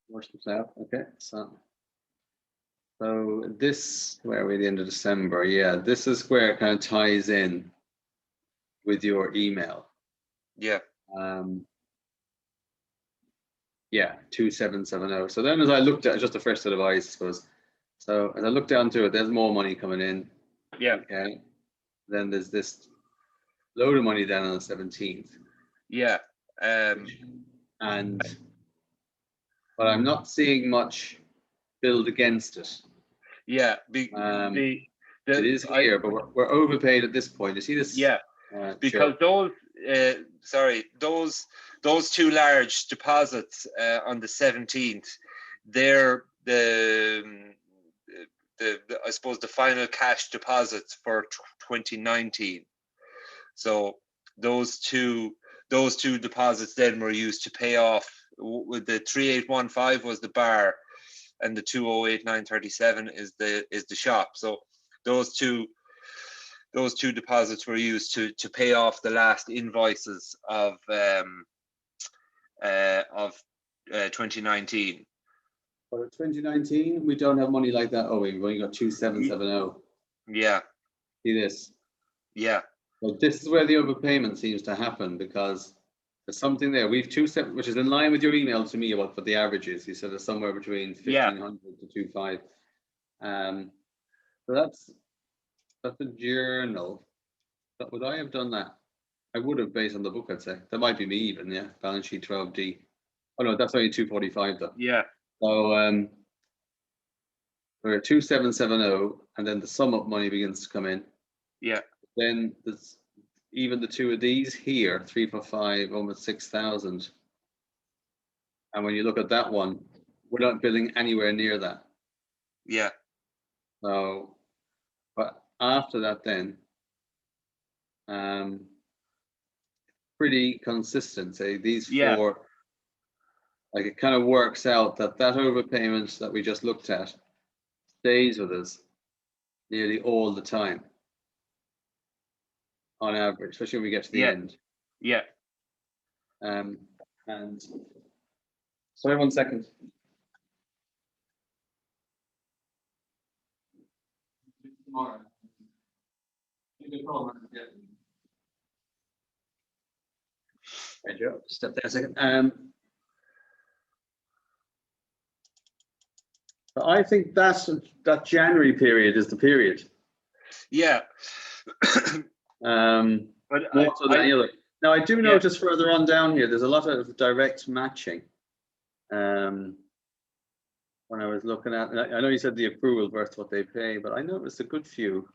Worst out. Okay, so this, where are we, the end of December? Yeah, this is where it kind of ties in with your email. Yeah. Yeah, 2770. So then as I looked at just the first set of eyes, I suppose. So as I looked down to it, there's more money coming in. Yeah. Okay. Then there's this load of money down on the 17th. Yeah. But I'm not seeing much build against it. Yeah. It is here, but we're overpaid at this point. You see this? Yeah. Because those two large deposits on the 17th, they're the I suppose the final cash deposits for 2019. So those two deposits then were used to pay off. With the 3815 was the bar, and the 208937 is the shop. So those two deposits were used to pay off the last invoices of 2019. For 2019, we don't have money like that. Oh, we've only got 2770. Yeah. See this? Yeah. Well, this is where the overpayment seems to happen, because there's something there. We've 27, which is in line with your email to me about what the average is. You said it's somewhere between 1500 to 25. So that's a journal. But would I have done that? I would have, based on the book, I'd say. That might be me even, yeah. Balance sheet 12D. Oh no, that's only 245 though. Yeah. So we're at 2770, and then the sum up money begins to come in. Yeah. Then there's even the two of these here, 345, almost 6,000. And when you look at that one, we're not billing anywhere near that. Yeah. So, but after that, then, pretty consistent. Say these four, like it kind of works out that overpayment that we just looked at stays with us nearly all the time, on average, especially when we get to the end. Yeah. And sorry, 1 second. Tomorrow. Hey Joe, step there a second. I think that January period is the period. Yeah. But now I do notice further on down here, there's a lot of direct matching. When I was looking at, I know you said the approval versus what they pay, but I noticed a good few.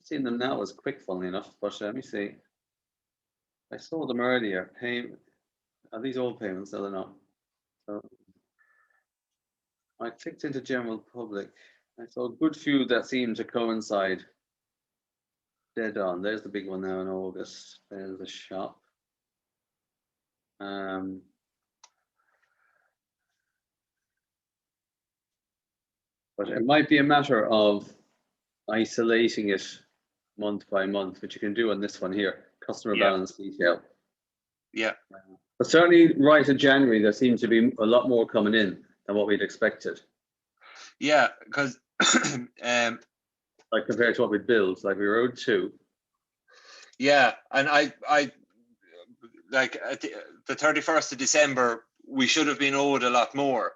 Seeing them now as quick, funnily enough. But let me see. I saw them earlier. Are these all payments? No, they're not. So I clicked into general public. I saw a good few that seem to coincide dead on. There's the big one now in August. There's the shop. But it might be a matter of isolating it month by month, which you can do on this one here, customer balance detail. Yeah. But certainly right in January, there seems to be a lot more coming in than what we'd expected. Yeah, because like compared to what we billed, like we were owed 2. Yeah, and I like at the 31st of December, we should have been owed a lot more,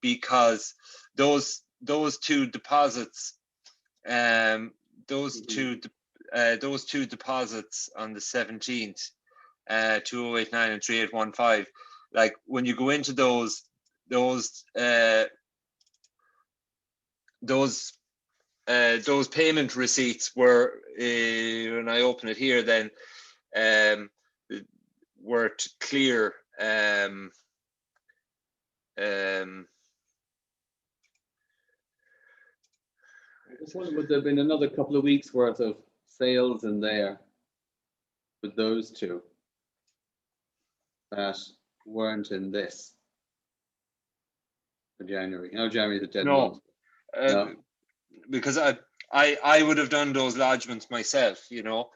because those two deposits, those two deposits on the 17th, 2089 and 3815, like when you go into those payment receipts were, when I open it here, then were to clear I just wonder, would there have been another couple of weeks worth of sales in there with those two that weren't in this for January? You know, January's a dead month. No, because I would have done those lodgements myself, you know.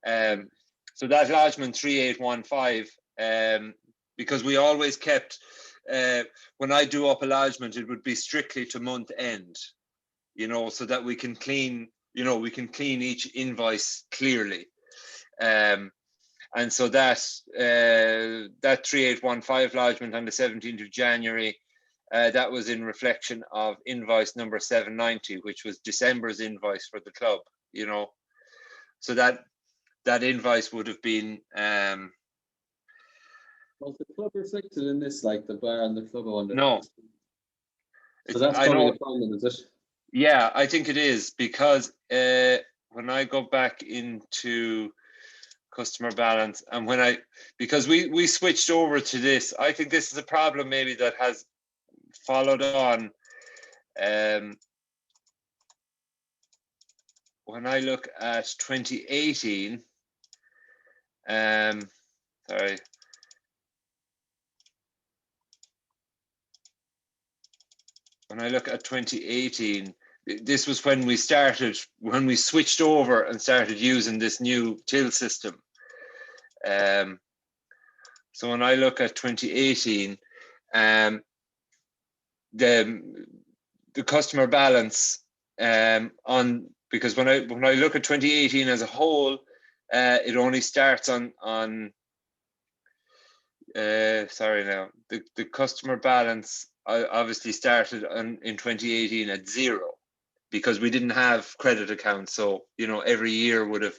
So that lodgement 3815, because we always kept when I do up a lodgement, it would be strictly to month end, you know, so that we can clean, you know, we can clean each invoice clearly. And so that 3815 lodgement on the 17th of January, that was in reflection of invoice number 790, which was December's invoice for the club, you know. So that invoice would have been Was the club reflected in this, like the bar and the club one? no. So that's probably the problem, is it? Yeah, I think it is, because when I go back into customer balance, and because we switched over to this, I think this is a problem maybe that has followed on. When I look at 2018, sorry. When I look at 2018, this was when we switched over and started using this new till system. So when I look at 2018, the customer balance because when I look at 2018 as a whole, it only starts on sorry now, the customer balance obviously started in 2018 at 0, because we didn't have credit accounts. So, you know, every year would have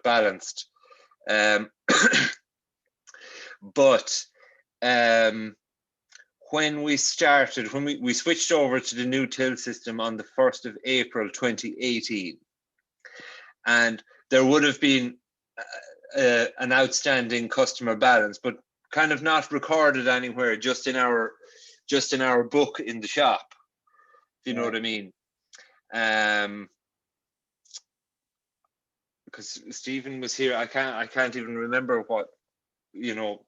balanced. But when we switched over to the new till system on the 1st of April 2018, and there would have been an outstanding customer balance, but kind of not recorded anywhere, just in our book in the shop, if you know what I mean. Because Stephen was here, I can't even remember what, you know.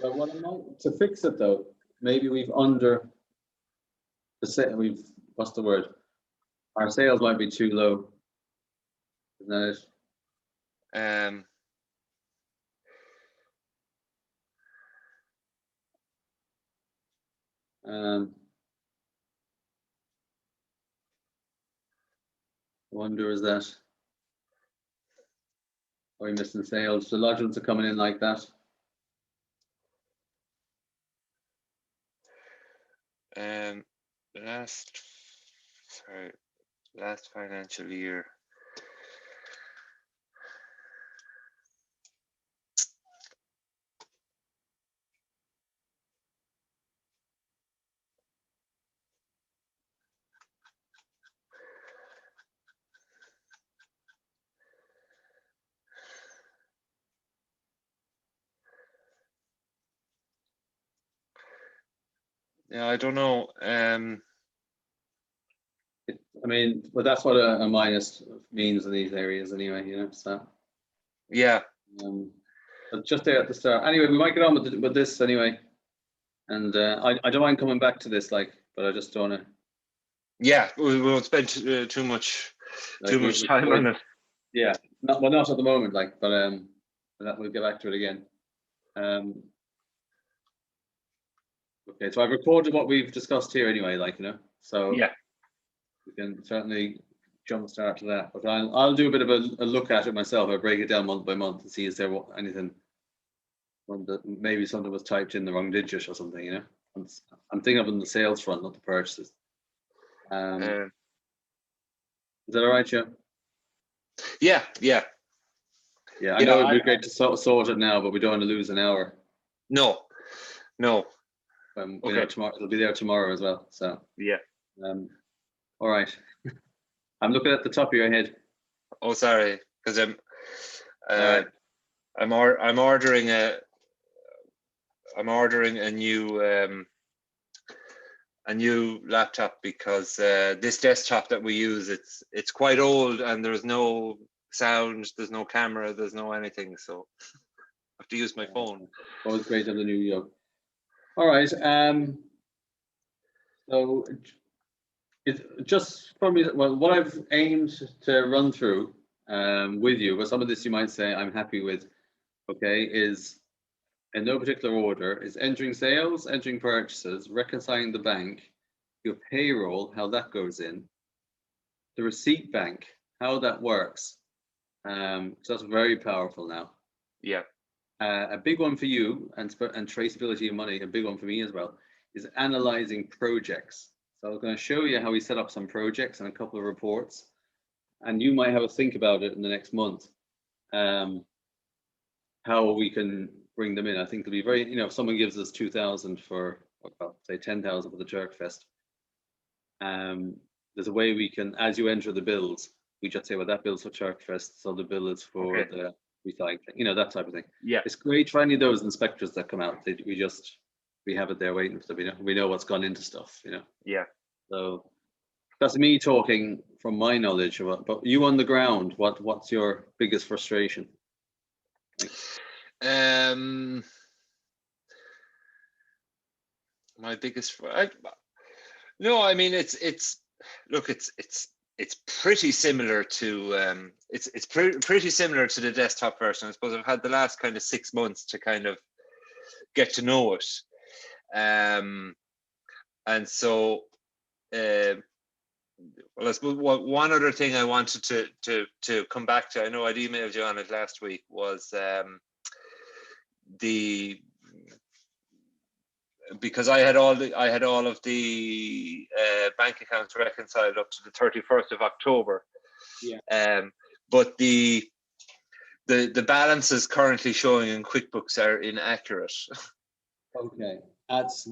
Well, what I might, to fix it though, maybe what's the word? Our sales might be too low. Isn't that it? I wonder, is that, are we missing sales? The lodgements are coming in like that. Last financial year. Yeah, I don't know. I mean, but that's what a minus means in these areas anyway, you know, so. Yeah. But just there at the start. Anyway, we might get on with this anyway. And I don't mind coming back to this, like, but I just don't want to. Yeah, we won't spend too much time on it. Yeah, not at the moment, like, but we'll get back to it again. Okay, so I've recorded what we've discussed here anyway, like, you know, so yeah, we can certainly jumpstart to that. But I'll do a bit of a look at it myself. I'll break it down month by month and see is there anything, maybe something was typed in the wrong digit or something, you know. I'm thinking of on the sales front, not the purchases. Is that all right, Joe? Yeah. I know it'd be great to sort it now, but we don't want to lose an hour. No. Okay. Tomorrow it'll be there tomorrow as well. So yeah. All right. I'm looking at the top of your head. Oh, sorry, because I'm ordering a new laptop, because this desktop that we use, it's quite old, and there's no sound, there's no camera, there's no anything, so I have to use my phone. Always great to have the new yoke. All right. So it's just probably, well, what I've aimed to run through with you, but some of this you might say I'm happy with, okay, is in no particular order, is entering sales, entering purchases, reconciling the bank, your payroll, how that goes in, the receipt bank, how that works. So that's very powerful now. Yeah. A big one for you and traceability of money, a big one for me as well, is analyzing projects. So I was going to show you how we set up some projects and a couple of reports, and you might have a think about it in the next month. How we can bring them in. I think it'll be very, if someone gives us 2,000 for, well, say 10,000 for the Jerk Fest, there's a way we can, as you enter the bills, we just say, well, that bill's for Jerk Fest, so the bill is for the recycling, that type of thing. Yeah. It's great finding those inspectors that come out. We have it there waiting, so we know what's gone into stuff, Yeah. So that's me talking from my knowledge about, but you on the ground, what's your biggest frustration? My biggest, no, I mean, it's pretty similar to pretty similar to the desktop version. I suppose I've had the last kind of 6 months to kind of get to know it, and so well, I suppose one other thing I wanted to come back to, I know I'd emailed you on it last week, was because I had all of the bank accounts reconciled up to the 31st of October. Yeah. But the balances currently showing in QuickBooks are inaccurate. Okay, that's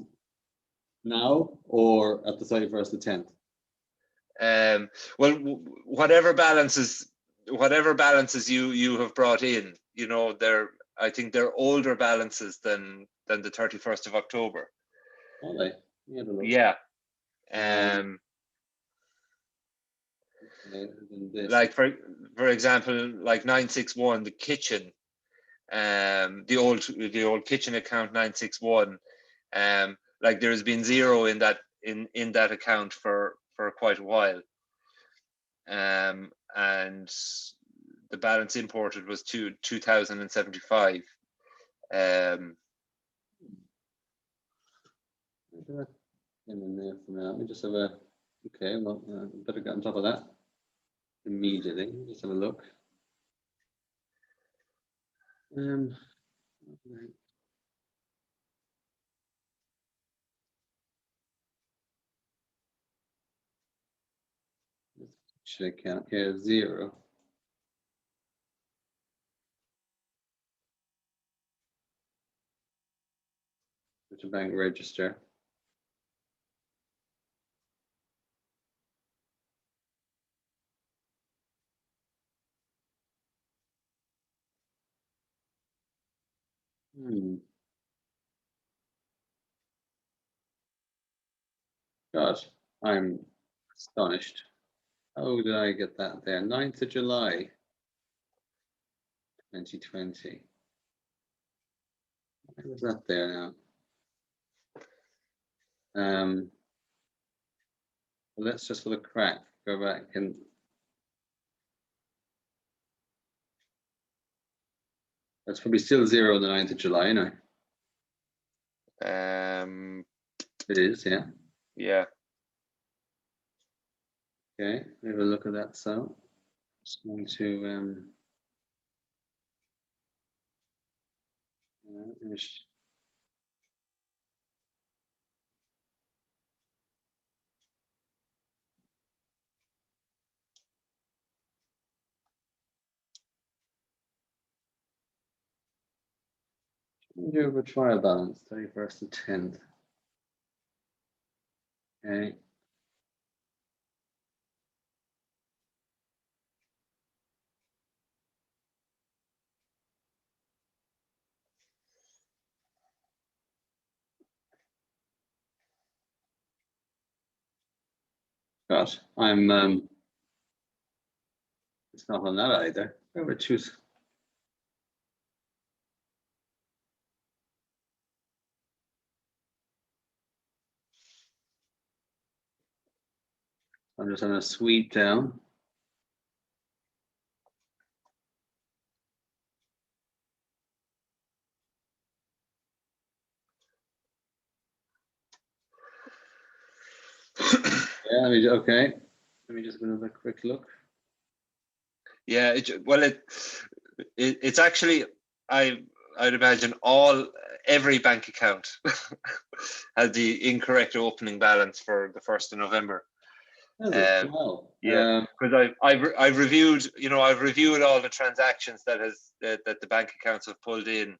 now or at the 31st of 10th? Well, whatever balances you have brought in, I think they're older balances than the 31st of October. Are they? Yeah. Like for example, like 961, the kitchen, the old kitchen account 961, like there's been zero in that account for quite a while, and the balance imported was 2,075. Let me just have better get on top of that immediately. Just have a look. Should account here 0. Which bank register. Gosh, I'm astonished. How did I get that there? 9th of July, 2020. Why was that there now? Let's just for the crack go back and that's probably still 0 on the 9th of July, It is, yeah. Yeah. Okay, we have a look at that. So just going to do a trial balance, 31st of 10th. Okay. Gosh, it's not on that either. I would choose. I'm just going to sweep down. Yeah, okay. Let me just have another quick look. Yeah, it's actually, I'd imagine every bank account has the incorrect opening balance for the 1st of November. Well, yeah, because I've reviewed, I've reviewed all the transactions that the bank accounts have pulled in,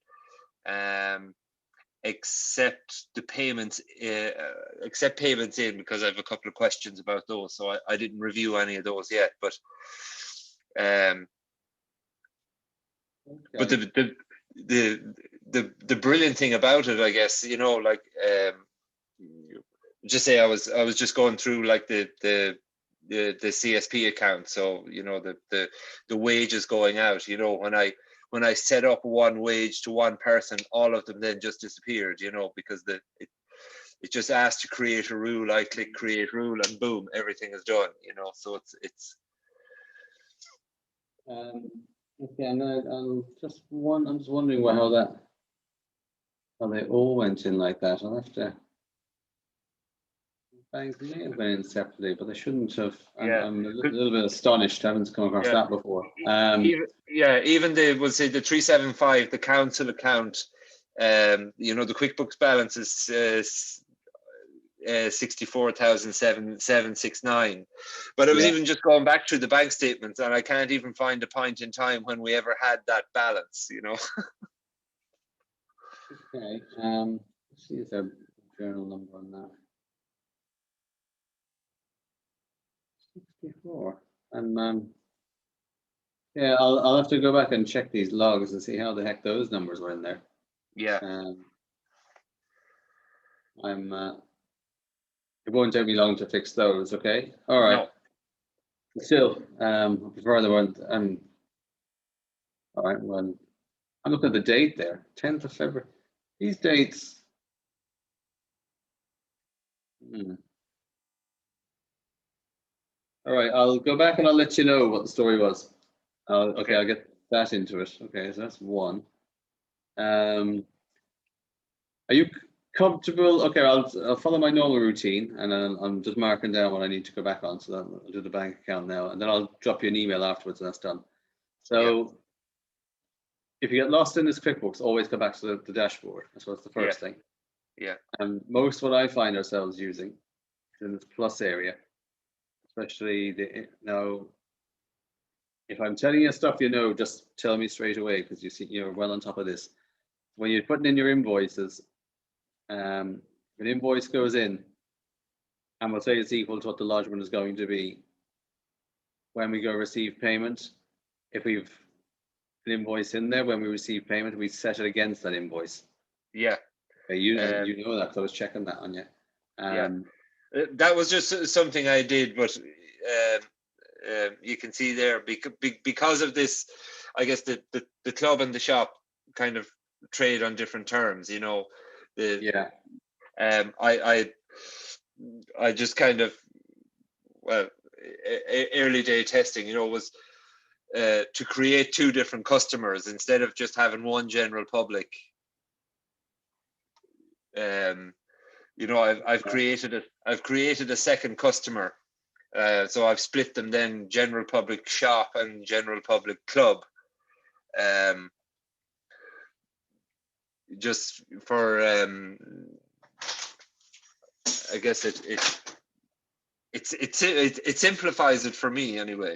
except the payments, except payments in, because I have a couple of questions about those. So I didn't review any of those yet, but but the brilliant thing about it, I guess, like, just say I was just going through like the CSP account, so the wages going out, when I set up one wage to one person, all of them then just disappeared, because it just asked to create a rule. I click create rule and boom, everything is done, so it's okay, I'm just wondering how they all went in like that. I'll have to. Banks may have been in separately, but they shouldn't have. I'm a little bit astonished. I haven't come across that before. Even we'll say the 375, the council account, the QuickBooks balance is 64,769. But I was even just going back through the bank statements, and I can't even find a point in time when we ever had that balance, Okay. Let's see if there's a journal number on that. 64. Yeah, I'll have to go back and check these logs and see how the heck those numbers were in there. Yeah. It won't take me long to fix those. Okay. All right. No. Still, I prefer the one. All right. Well, I'm looking at the date there, 10th of February. These dates. All right. I'll go back and I'll let you know what the story was. Okay. I'll get that into it. Okay. So that's one. Are you comfortable? Okay, I'll follow my normal routine, and I'm just marking down what I need to go back on. So I'll do the bank account now, and then I'll drop you an email afterwards, and that's done. So if you get lost in this QuickBooks, always go back to the dashboard. That's what's the first thing. Yeah. And most what I find ourselves using is in this plus area, especially now. If I'm telling you stuff, just tell me straight away, because you're well on top of this. When you're putting in your invoices, an invoice goes in, and we'll say it's equal to what the lodgement is going to be. When we go receive payment, if we've an invoice in there, when we receive payment, we set it against that invoice. Yeah. Okay, you know that, because I was checking that on you. That was just something I did, but you can see there, because of this, I guess the club and the shop kind of trade on different terms, I just kind of, early day testing, was to create two different customers instead of just having one general public. I've created a second customer, so I've split them then, general public shop and general public club, just for I guess it simplifies it for me anyway.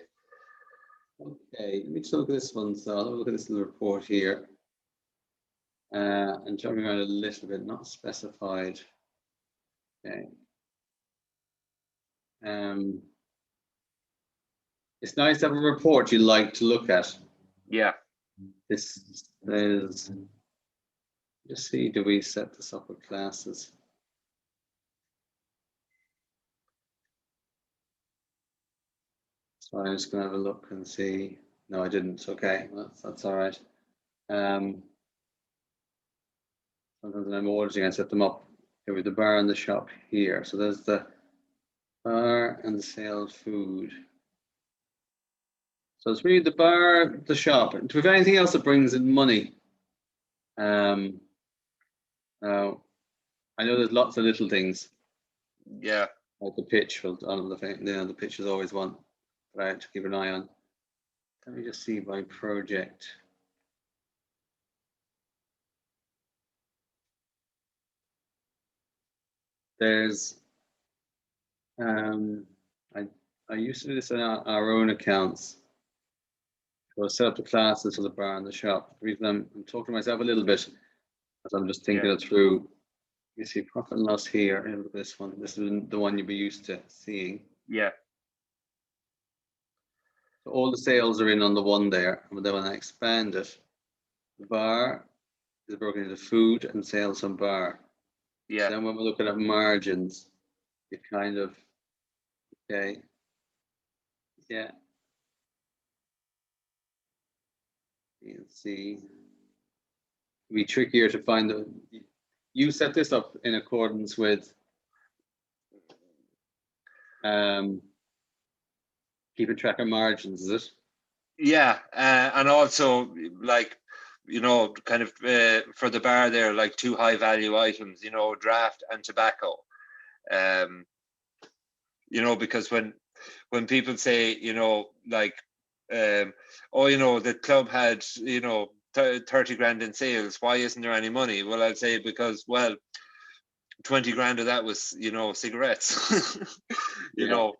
Okay, let me just look at this one. So I'll look at this little report here, and jumping around a little bit, not specified. Okay. It's nice to have a report you like to look at. Yeah. This is. Just see, do we set this up with classes? So I'm just going to have a look and see. No, I didn't. Okay, that's all right. Sometimes when I'm auditing, I set them up here with the bar and the shop here. So there's the bar and the sale food. So it's really the bar, the shop. Do we have anything else that brings in money? Now, I know there's lots of little things. Yeah. Like the pitch, well, on the thing, the pitch is always one that I have to keep an eye on. Let me just see by project. There's, I used to do this in our own accounts. So I set up the classes for the bar and the shop. The reason I'm talking to myself a little bit, as I'm just thinking it through. You see profit and loss here in this one. This is the one you'll be used to seeing. Yeah. So all the sales are in on the one there. And then when I expand it, the bar is broken into food and sales from bar. Yeah. Then when we're looking at margins, it kind of, okay, yeah. You can see, it'd be trickier to find the, you set this up in accordance with keeping track of margins, is it? Yeah, and also like, you know, kind of for the bar there, like 2 high value items, you know, draft and tobacco. You know, because when people say, you know, like, oh, you know, the club had, you know, 30 grand in sales, why isn't there any money? Well, I'd say because, well, 20 grand of that was, you know, cigarettes. You know,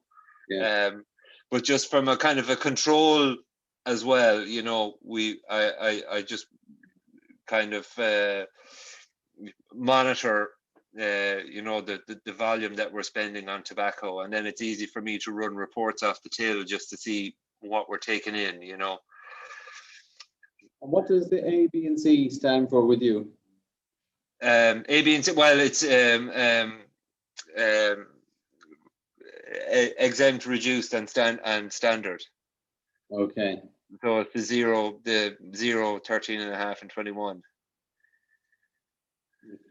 but just from a kind of a control as well, you know, I just kind of monitor you know, the volume that we're spending on tobacco, and then it's easy for me to run reports off the till just to see what we're taking in, you know. And what does the A, B, and C stand for with you? A, B, and C, well, it's exempt, reduced, and standard. Okay. So it's the 0, 13.5, and 21.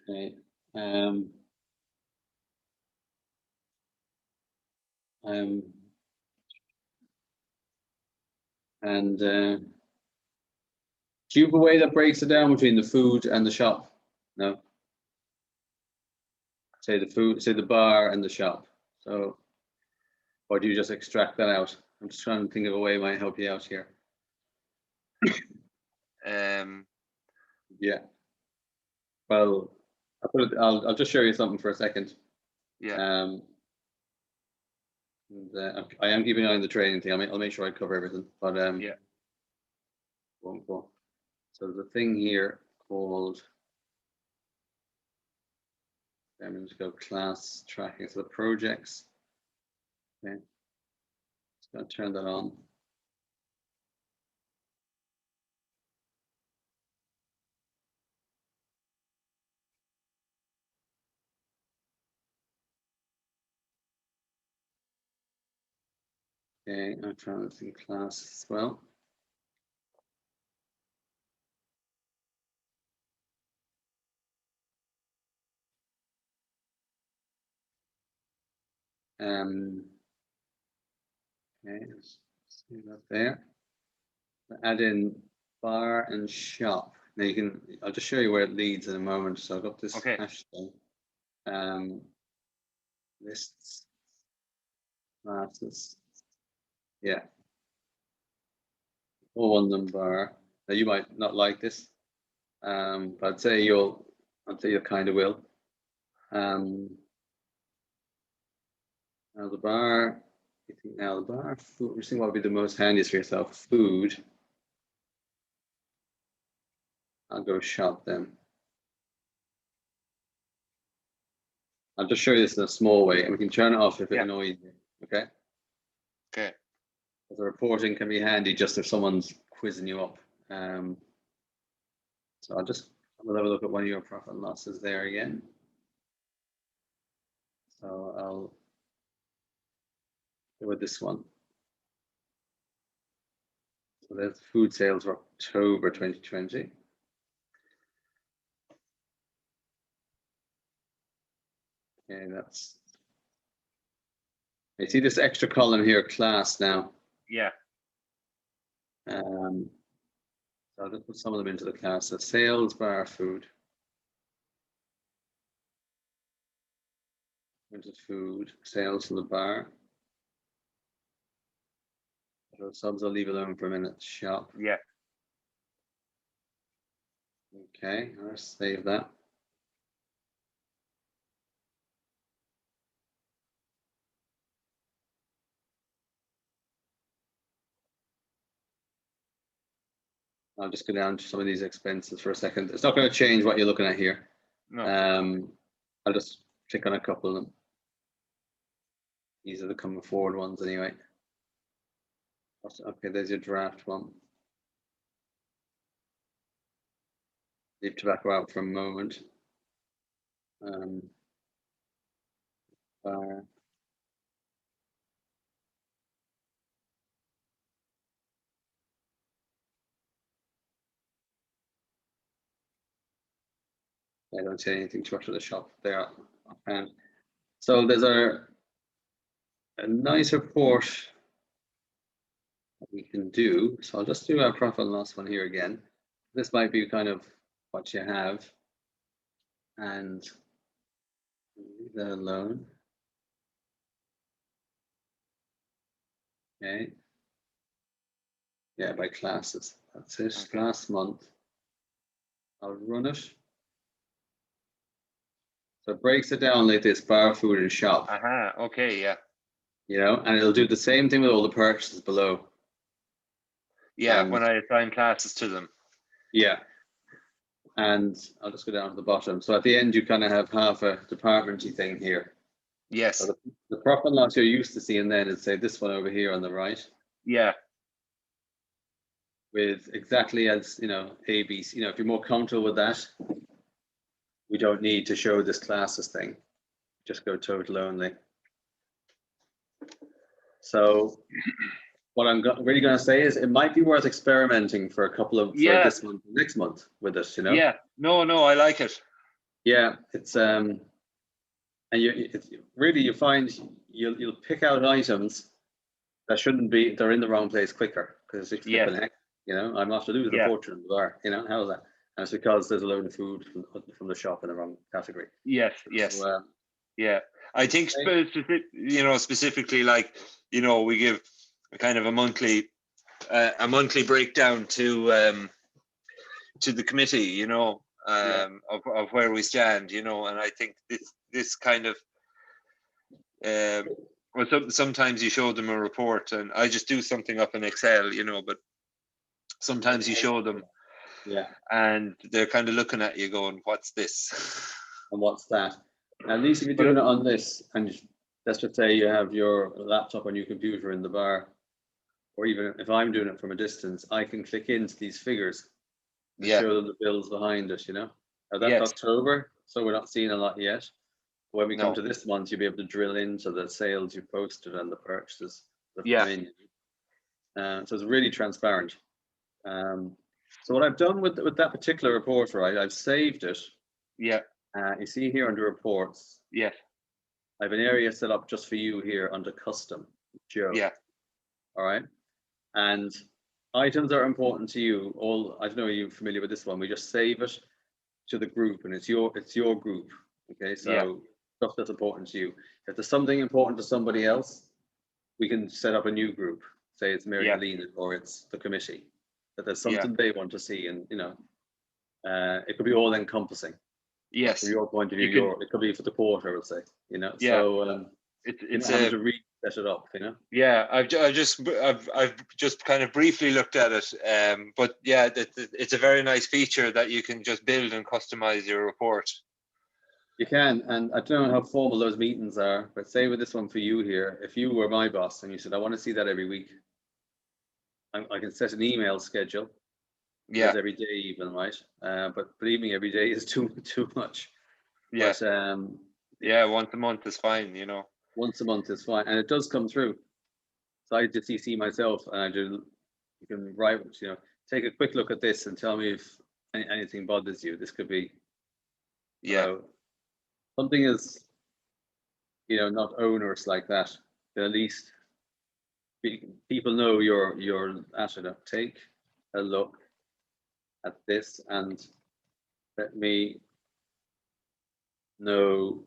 Okay. And do you have a way that breaks it down between the food and the shop? No. Say the food, say the bar and the shop. So, or do you just extract that out? I'm just trying to think of a way that might help you out here. Yeah. Well, I'll just show you something for a second. Yeah. I am keeping an eye on the training thing. I'll make sure I cover everything. But yeah. Won't go. So there's a thing here called. I'm going to go class tracking. So the projects. Okay. Just going to turn that on. Okay, I'm trying to see class as well. Okay, let's see that there. Add in bar and shop. Now you can, I'll just show you where it leads in a moment. So I've got this hashtag. Lists, classes. Yeah. All one number. Now you might not like this, but I'd say you kind of will. Now the bar. Now the bar food. We're seeing what would be the most handiest for yourself. Food. I'll go shop then. I'll just show you this in a small way, and we can turn it off if it annoys you. Okay. Okay. The reporting can be handy just if someone's quizzing you up. So I'll have a look at one of your profit and losses there again. So I'll go with this one. So there's food sales for October 2020. Okay, that's. You see this extra column here, class now. Yeah. So I'll just put some of them into the class. So sales bar food. Printed food, sales to the bar. Subs I'll leave alone for a minute. Shop. Yeah. Okay, I'll save that. I'll just go down to some of these expenses for a second. It's not going to change what you're looking at here. No. I'll just click on a couple of them. These are the coming forward ones anyway. Okay, there's your draft one. Leave tobacco out for a moment. Bar. I don't say anything too much of the shop there. And so there's a nice report that we can do. So I'll just do our profit and loss one here again. This might be kind of what you have, and leave that alone. Okay. Yeah, by classes. That's it. Okay. Last month. I'll run it. So it breaks it down like this: bar, food, and shop. Okay. Yeah. You know, and it'll do the same thing with all the purchases below. Yeah. When I assign classes to them. Yeah. And I'll just go down to the bottom. So at the end, you kind of have half a department-y thing here. Yes. So the profit and loss you're used to seeing then is, say, this one over here on the right. Yeah. With exactly as, you know, ABC. You know, if you're more comfortable with that, we don't need to show this classes thing. Just go total only. So what I'm really going to say is it might be worth experimenting for a couple of for this month, next month with this, you know. Yeah. No, I like it. Yeah, it's and it's really, you find you'll pick out items that shouldn't be, they're in the wrong place quicker, because if you flip you know, I'm off to lose a fortune in the bar, you know, how's that? And it's because there's a load of food from the shop in the wrong category. Yes. So, yeah, I think you know, specifically, like, you know, we give a kind of a monthly breakdown to the committee, you know, of where we stand, you know, and I think this kind of well, sometimes you show them a report, and I just do something up in Excel, you know, but sometimes you show them, and they're kind of looking at you going, what's this? And what's that? At least if you're doing it on this, and let's just say you have your laptop on your computer in the bar, or even if I'm doing it from a distance, I can click into these figures and show them the bills behind it, you know. Now that's October, so we're not seeing a lot yet. When we come to this month, you'll be able to drill into the sales you posted and the purchases that come in. So it's really transparent. So what I've done with that particular report, right, I've saved it. Yeah. You see here under reports. Yes. I have an area set up just for you here under custom, Joe. Yeah. All right. And items that are important to you, I don't know, are you familiar with this one? We just save it to the group, and it's your group. Okay. So stuff that's important to you. If there's something important to somebody else, we can set up a new group. Say it's Mary Helene or it's the committee. That there's something they want to see, and you know, it could be all encompassing. Yes. From your point of view, it could be for the quarter, I would say. You know. Yeah. So it's having to reset it up. You know. Yeah, I've just kind of briefly looked at it, but yeah, it's a very nice feature that you can just build and customize your report. You can, and I don't know how formal those meetings are, but say with this one for you here, if you were my boss and you said, I want to see that every week, I can set an email schedule. Yeah. Every day even, right? But believe me, every day is too much. Yeah. But, yeah, once a month is fine, you know. Once a month is fine, and it does come through. So I just CC myself, and I do. You can write, you know, take a quick look at this and tell me if anything bothers you. This could be, you know, something is, you know, not onerous like that. But at least people know you're at it. Take a look at this and let me know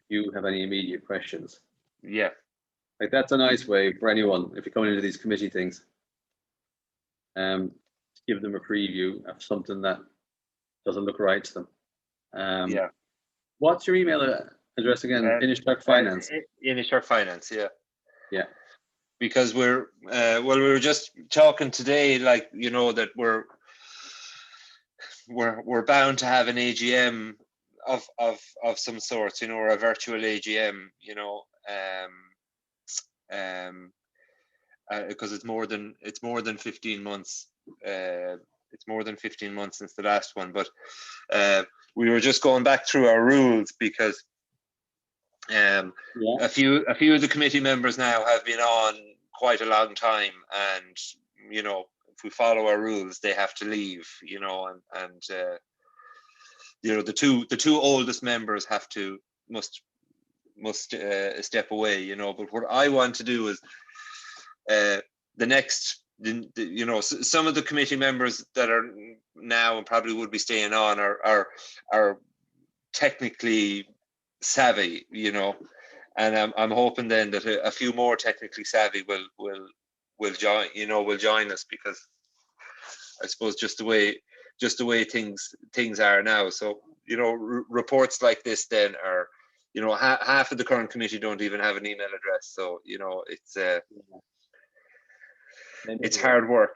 you have any immediate questions. Yeah. Like that's a nice way for anyone, if you're coming into these committee things, to give them a preview of something that doesn't look right to them. Yeah. What's your email address again? Inishtark Finance. Inishtark Finance, yeah. Yeah. Because we're well, we were just talking today, like, you know, that we're bound to have an AGM of some sort, you know, or a virtual AGM, you know, because it's more than 15 months. It's more than 15 months since the last one, but we were just going back through our rules because a few of the committee members now have been on quite a long time, and you know, if we follow our rules, they have to leave, you know, and you know, the two oldest members must step away, you know. But what I want to do is you know, some of the committee members that are now and probably would be staying on are technically savvy, you know, and I'm hoping then that a few more technically savvy will join us, because I suppose just the way things are now. So, you know, reports like this then are, you know, half of the current committee don't even have an email address. So, you know, it's hard work.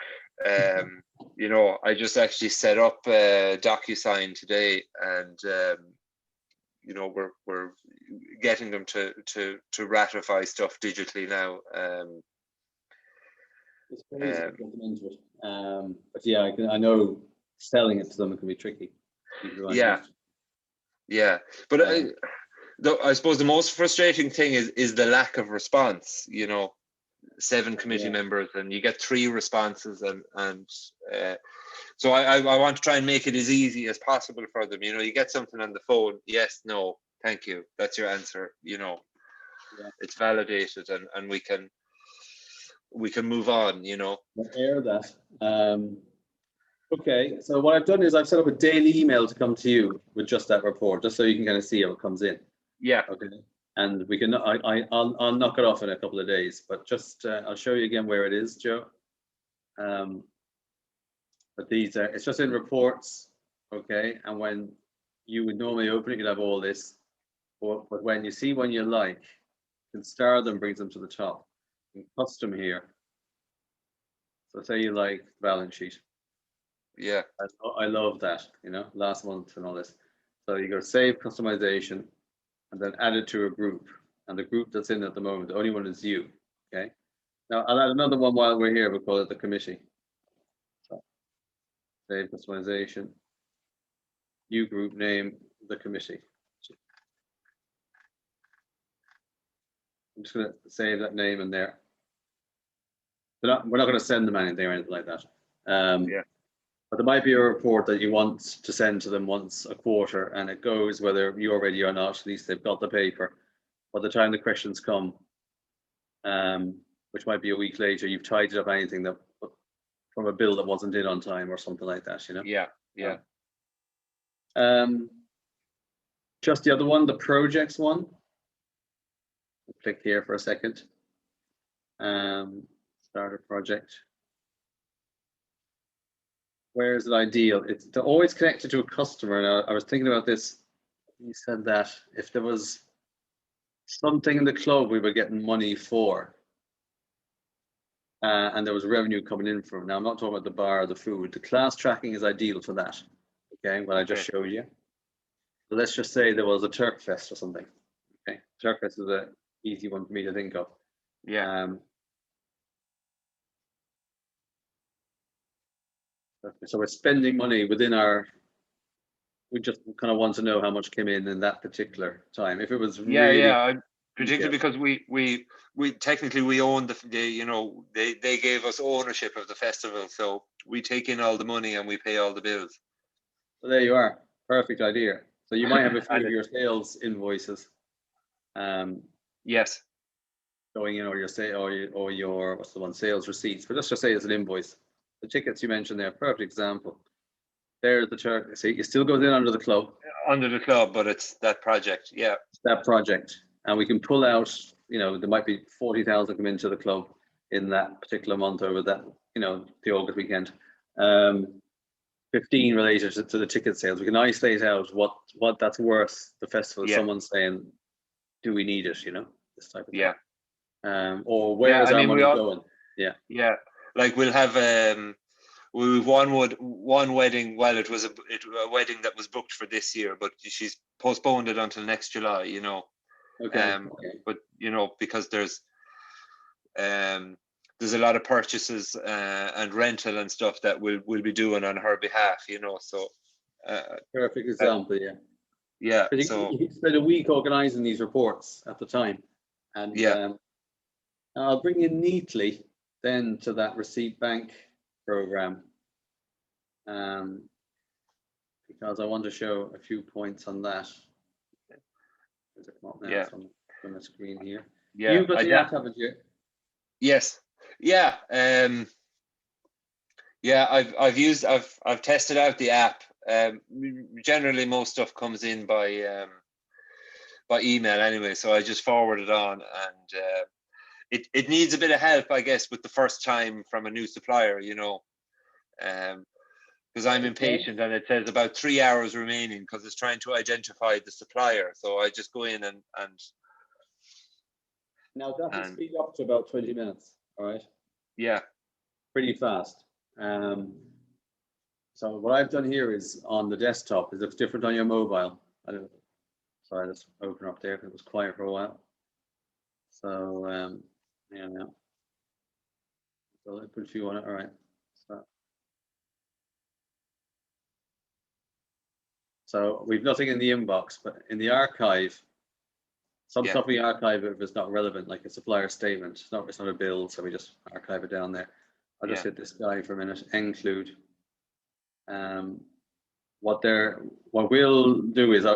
You know, I just actually set up DocuSign today, and you know, we're getting them to ratify stuff digitally now. It's crazy to get them into it. But yeah, I know selling it to them can be tricky. Yeah. But I suppose the most frustrating thing is the lack of response. You know, 7 committee members, and you get 3 responses, and so I want to try and make it as easy as possible for them. You know, you get something on the phone, yes, no, thank you, that's your answer. You know, it's validated, and we can move on. You know, air that. Okay, so what I've done is I've set up a daily email to come to you with just that report, just so you can kind of see how it comes in. Yeah. Okay. And we can, I'll knock it off in a couple of days, but just I'll show you again where it is, Joe. But these are, it's just in reports, okay? And when you would normally open it, you'd have all this, but when you see one you like, you can star them, brings them to the top. You can custom here. So say you like balance sheet. Yeah. I love that, you know, last month and all this. So you go save customization, and then add it to a group, and the group that's in at the moment, the only one is you. Okay. Now I'll add another one while we're here. We'll call it the committee. So, save customization. You group name the committee. I'm just going to save that name in there. We're not going to send them anything or anything like that. But there might be a report that you want to send to them once a quarter, and it goes whether you're ready or not. At least they've got the paper. By the time the questions come, which might be a week later, you've tidied up anything that from a bill that wasn't in on time or something like that, you know? Yeah. Just the other one, the projects one. I'll click here for a second. Start a project. Where is it ideal? It's always connected to a customer. Now, I was thinking about this. You said that if there was something in the club we were getting money for, and there was revenue coming in from. Now, I'm not talking about the bar or the food. The class tracking is ideal for that. Okay, what I just showed you. So let's just say there was a Turk Fest or something. Okay, Turk Fest is an easy one for me to think of. Yeah. So we're spending money within our. We just kind of want to know how much came in that particular time. If it was really, particularly because we technically we own the you know, they gave us ownership of the festival, so we take in all the money and we pay all the bills. So there you are. Perfect idea. So you might have a few of your sales invoices. Yes. Going in, or your what's the one, sales receipts. But let's just say it's an invoice. The tickets you mentioned there, perfect example. There's the Turk. See, it still goes in under the club. under the club, but it's that project. Yeah. That project, and we can pull out, there might be 40,000 come into the club in that particular month over that, the August weekend. 15 related to the ticket sales. We can isolate out what that's worth the festival. Yeah. Someone saying, do we need it? This type of thing. Yeah. Or where is our money going? Yeah. Yeah. Like we'll have one wedding. Well, it was a wedding that was booked for this year, but she's postponed it until next July. Okay. But because there's a lot of purchases and rental and stuff that we'll be doing on her behalf. So perfect example. Yeah. So you spent a week organizing these reports at the time, and I'll bring you neatly then to that receipt bank program, because I want to show a few points on that. Does it come up now from the screen here? Yeah, you've got the app, haven't you? Yes. Yeah. I've tested out the app. Generally, most stuff comes in by email anyway, so I just forward it on, and it needs a bit of help, I guess, with the first time from a new supplier, because I'm impatient, and it says about 3 hours remaining because it's trying to identify the supplier. So I just go in and now that will speed up to about 20 minutes. All right. Yeah. Pretty fast. So what I've done here is on the desktop. It looks different on your mobile. Sorry, let's open up there because it was quiet for a while. So now. So I put a few on it. All right. So we've nothing in the inbox, but in the archive, some stuff we archive if it's not relevant, like a supplier statement. It's not a bill, so we just archive it down there. I'll just hit this guy for a minute. Include. What we'll do is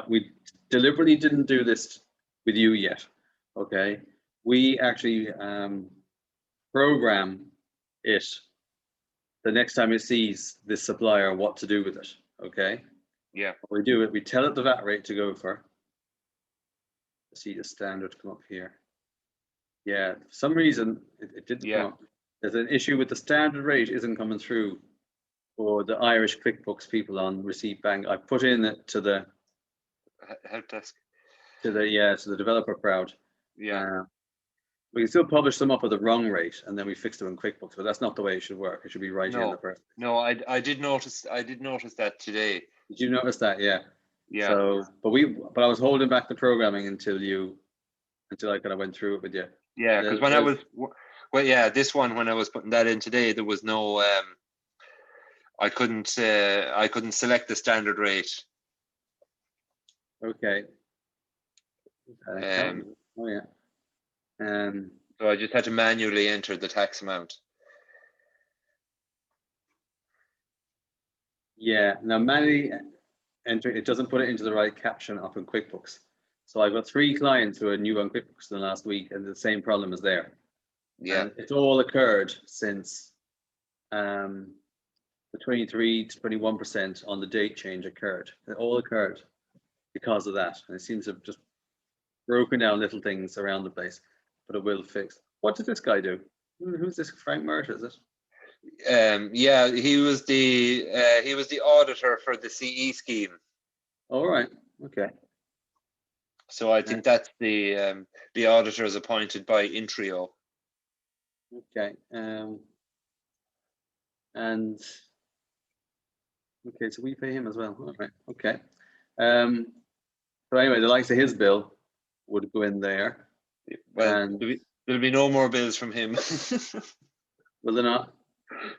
we deliberately didn't do this with you yet. Okay, we actually program it the next time it sees this supplier what to do with it. Okay. Yeah. We do it. We tell it the VAT rate to go for. See the standard come up here. Yeah, for some reason it didn't come up. There's an issue with the standard rate isn't coming through for the Irish QuickBooks people on Receipt Bank. I put in it to the help desk. To the developer crowd. Yeah. We can still publish them up at the wrong rate, and then we fix them in QuickBooks. But that's not the way it should work. It should be right in the first. No, I did notice. I did notice that today. Did you notice that? Yeah. Yeah. So, but I was holding back the programming until I kind of went through it with you. Yeah, because this one, when I was putting that in today, there was no. I couldn't select the standard rate. Okay. So I just had to manually enter the tax amount. Yeah. Now manually enter it doesn't put it into the right caption up in QuickBooks. So I've got 3 clients who are new on QuickBooks in the last week, and the same problem is there. Yeah. And it's all occurred since the 23 to 21% on the date change occurred. It all occurred because of that. And it seems to have just broken down little things around the place, but it will fix. What did this guy do? Who's this? Frank Mert, is it? Yeah, he was the auditor for the CE scheme. All right. Okay. So I think that's the auditor is appointed by Intrio. Okay. And okay, so we pay him as well. All right. Okay. But anyway, the likes of his bill would go in there. Well, there'll be no more bills from him. Will there not?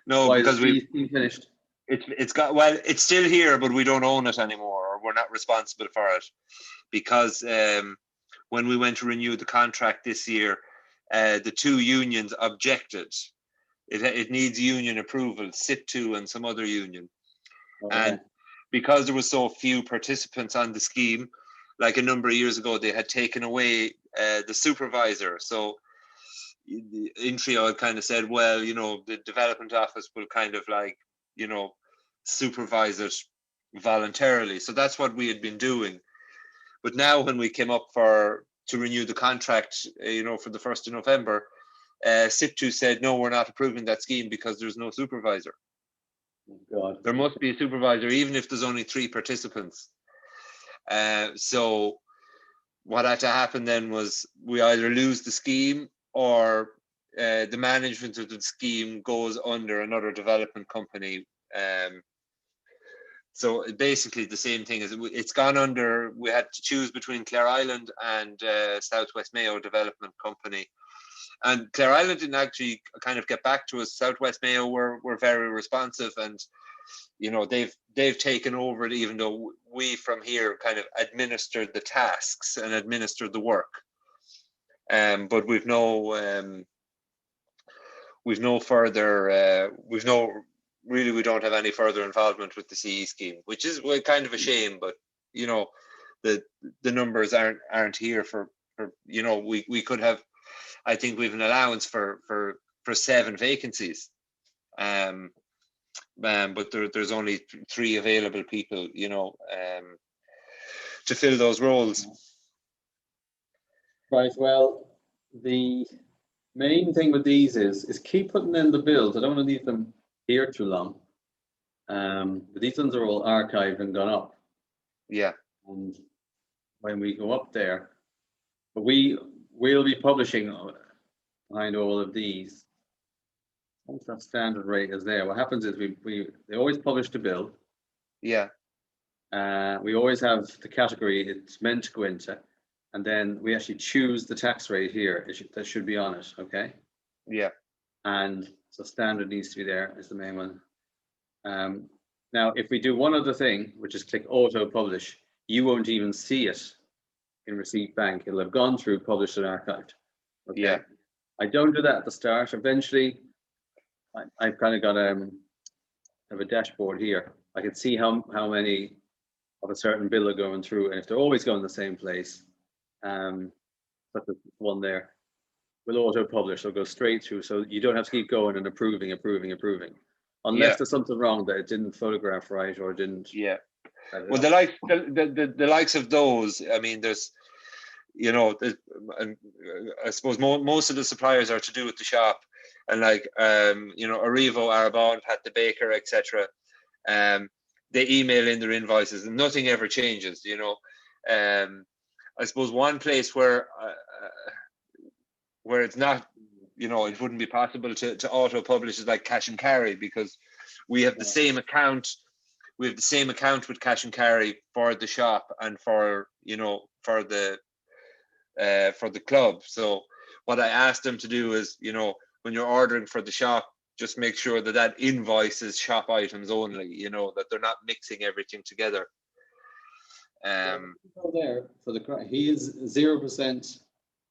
No, why, because we finished. It's still here, but we don't own it anymore, or we're not responsible for it, because when we went to renew the contract this year, the 2 unions objected. It needs union approval, SIP2 and some other union. Okay. And because there were so few participants on the scheme, like a number of years ago, they had taken away the supervisor. So Intrio had kind of said, well, the development office will kind of supervise it voluntarily. So that's what we had been doing. But now when we came up to renew the contract, for the 1st of November, SIP2 said, no, we're not approving that scheme because there's no supervisor. God. There must be a supervisor, even if there's only 3 participants. So what had to happen then was we either lose the scheme or the management of the scheme goes under another development company. So basically the same thing is it's gone under, we had to choose between Clare Island and Southwest Mayo Development Company. And Clare Island didn't actually kind of get back to us. Southwest Mayo were very responsive, and they've taken over it, even though we from here kind of administered the tasks and administered the work. But we don't have any further involvement with the CE scheme, which is kind of a shame. But the numbers aren't here for we could have. I think we've an allowance for 7 vacancies, but there's only 3 available people, to fill those roles. Right. Well, the main thing with these is keep putting in the bills. I don't want to leave them here too long. But these ones are all archived and gone up. Yeah. And when we go up there, but we'll be publishing behind all of these. Once that standard rate is there, what happens is they always publish the bill. Yeah. We always have the category it's meant to go into, and then we actually choose the tax rate here. That should be on it, okay? Yeah. And so standard needs to be there is the main one. Now, if we do one other thing, which is click auto publish, you won't even see it in Receipt Bank. It'll have gone through published and archived. Okay. Yeah. I don't do that at the start. Eventually, I've kind of got have a dashboard here. I can see how many of a certain bill are going through, and if they're always going the same place, but the one there will auto publish, so go straight through, so you don't have to keep going and approving, unless there's something wrong that it didn't photograph right or didn't. Yeah. Well, the likes of those, I mean, there's, and I suppose most of the suppliers are to do with the shop, and like Arrivo, Arbonne, Pat the Baker, etc. They email in their invoices and nothing ever changes. I suppose one place where it's not, it wouldn't be possible to auto publish is like cash and carry, because we have the same account. We have the same account with cash and carry for the shop and for the club. So what I asked them to do is, when you're ordering for the shop, just make sure that invoice is shop items only, that they're not mixing everything together. There for the he is 0%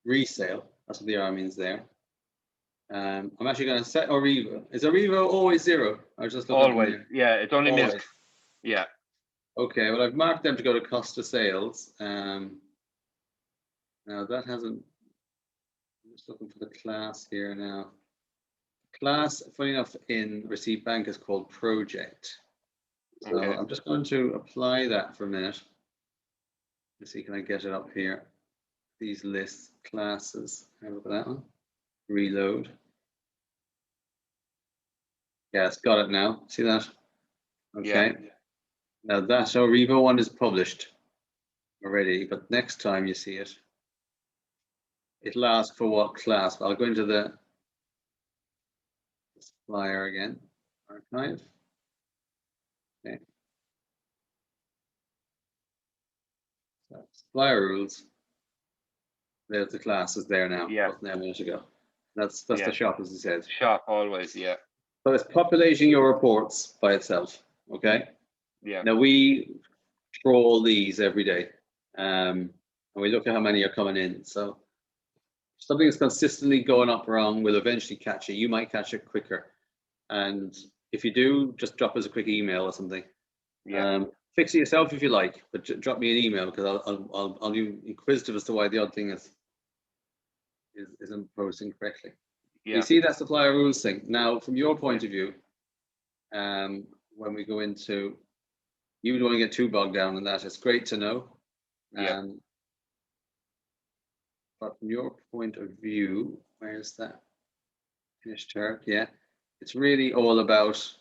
resale. That's what the R means there. I'm actually going to set Arrivo. Is Arrivo always 0? I was just always. Yeah, it's only always. Milk. Yeah. Okay. Well, I've marked them to go to cost of sales. Now that hasn't. I'm just looking for the class here now. Class, funny enough, in Receipt Bank is called project. So okay. I'm just going to apply that for a minute. Let's see, can I get it up here? These lists, classes. Have a look at that one. Reload. Yeah, it's got it now. See that? Okay. Yeah. Now that Arrivo one is published already, but next time you see it, it'll ask for what class. I'll go into the supplier again. Archive. Okay. So supplier rules. There's the classes there now. Yeah. Wasn't there a minute ago. That's the shop, as you said. Shop always, yeah. So it's populating your reports by itself. Okay. Yeah. Now we troll these every day, and we look at how many are coming in. So something that's consistently going up wrong will eventually catch it. You might catch it quicker, and if you do, just drop us a quick email or something. Yeah. Fix it yourself if you like, but drop me an email, because I'll be inquisitive as to why the odd thing isn't posting correctly. Yeah. You see that supplier rules thing now from your point of view. When we go into you don't want to get too bogged down in that. It's great to know. Yeah. But from your point of view, where's that finished chart? Yeah, it's really all about.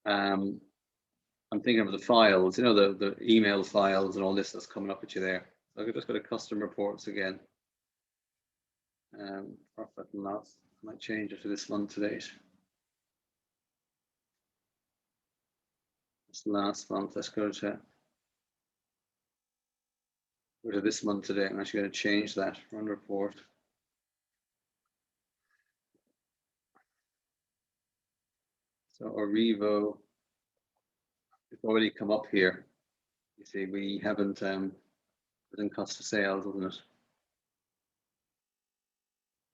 I'm thinking of the files, the email files and all this that's coming up at you there. So I just go to custom reports again. Profit and loss. I might change it to this month to date. This last month. Let's go to this month today. I'm actually going to change that. Run report. So Orivo, it's already come up here. You see, we haven't put in cost of sales, isn't it?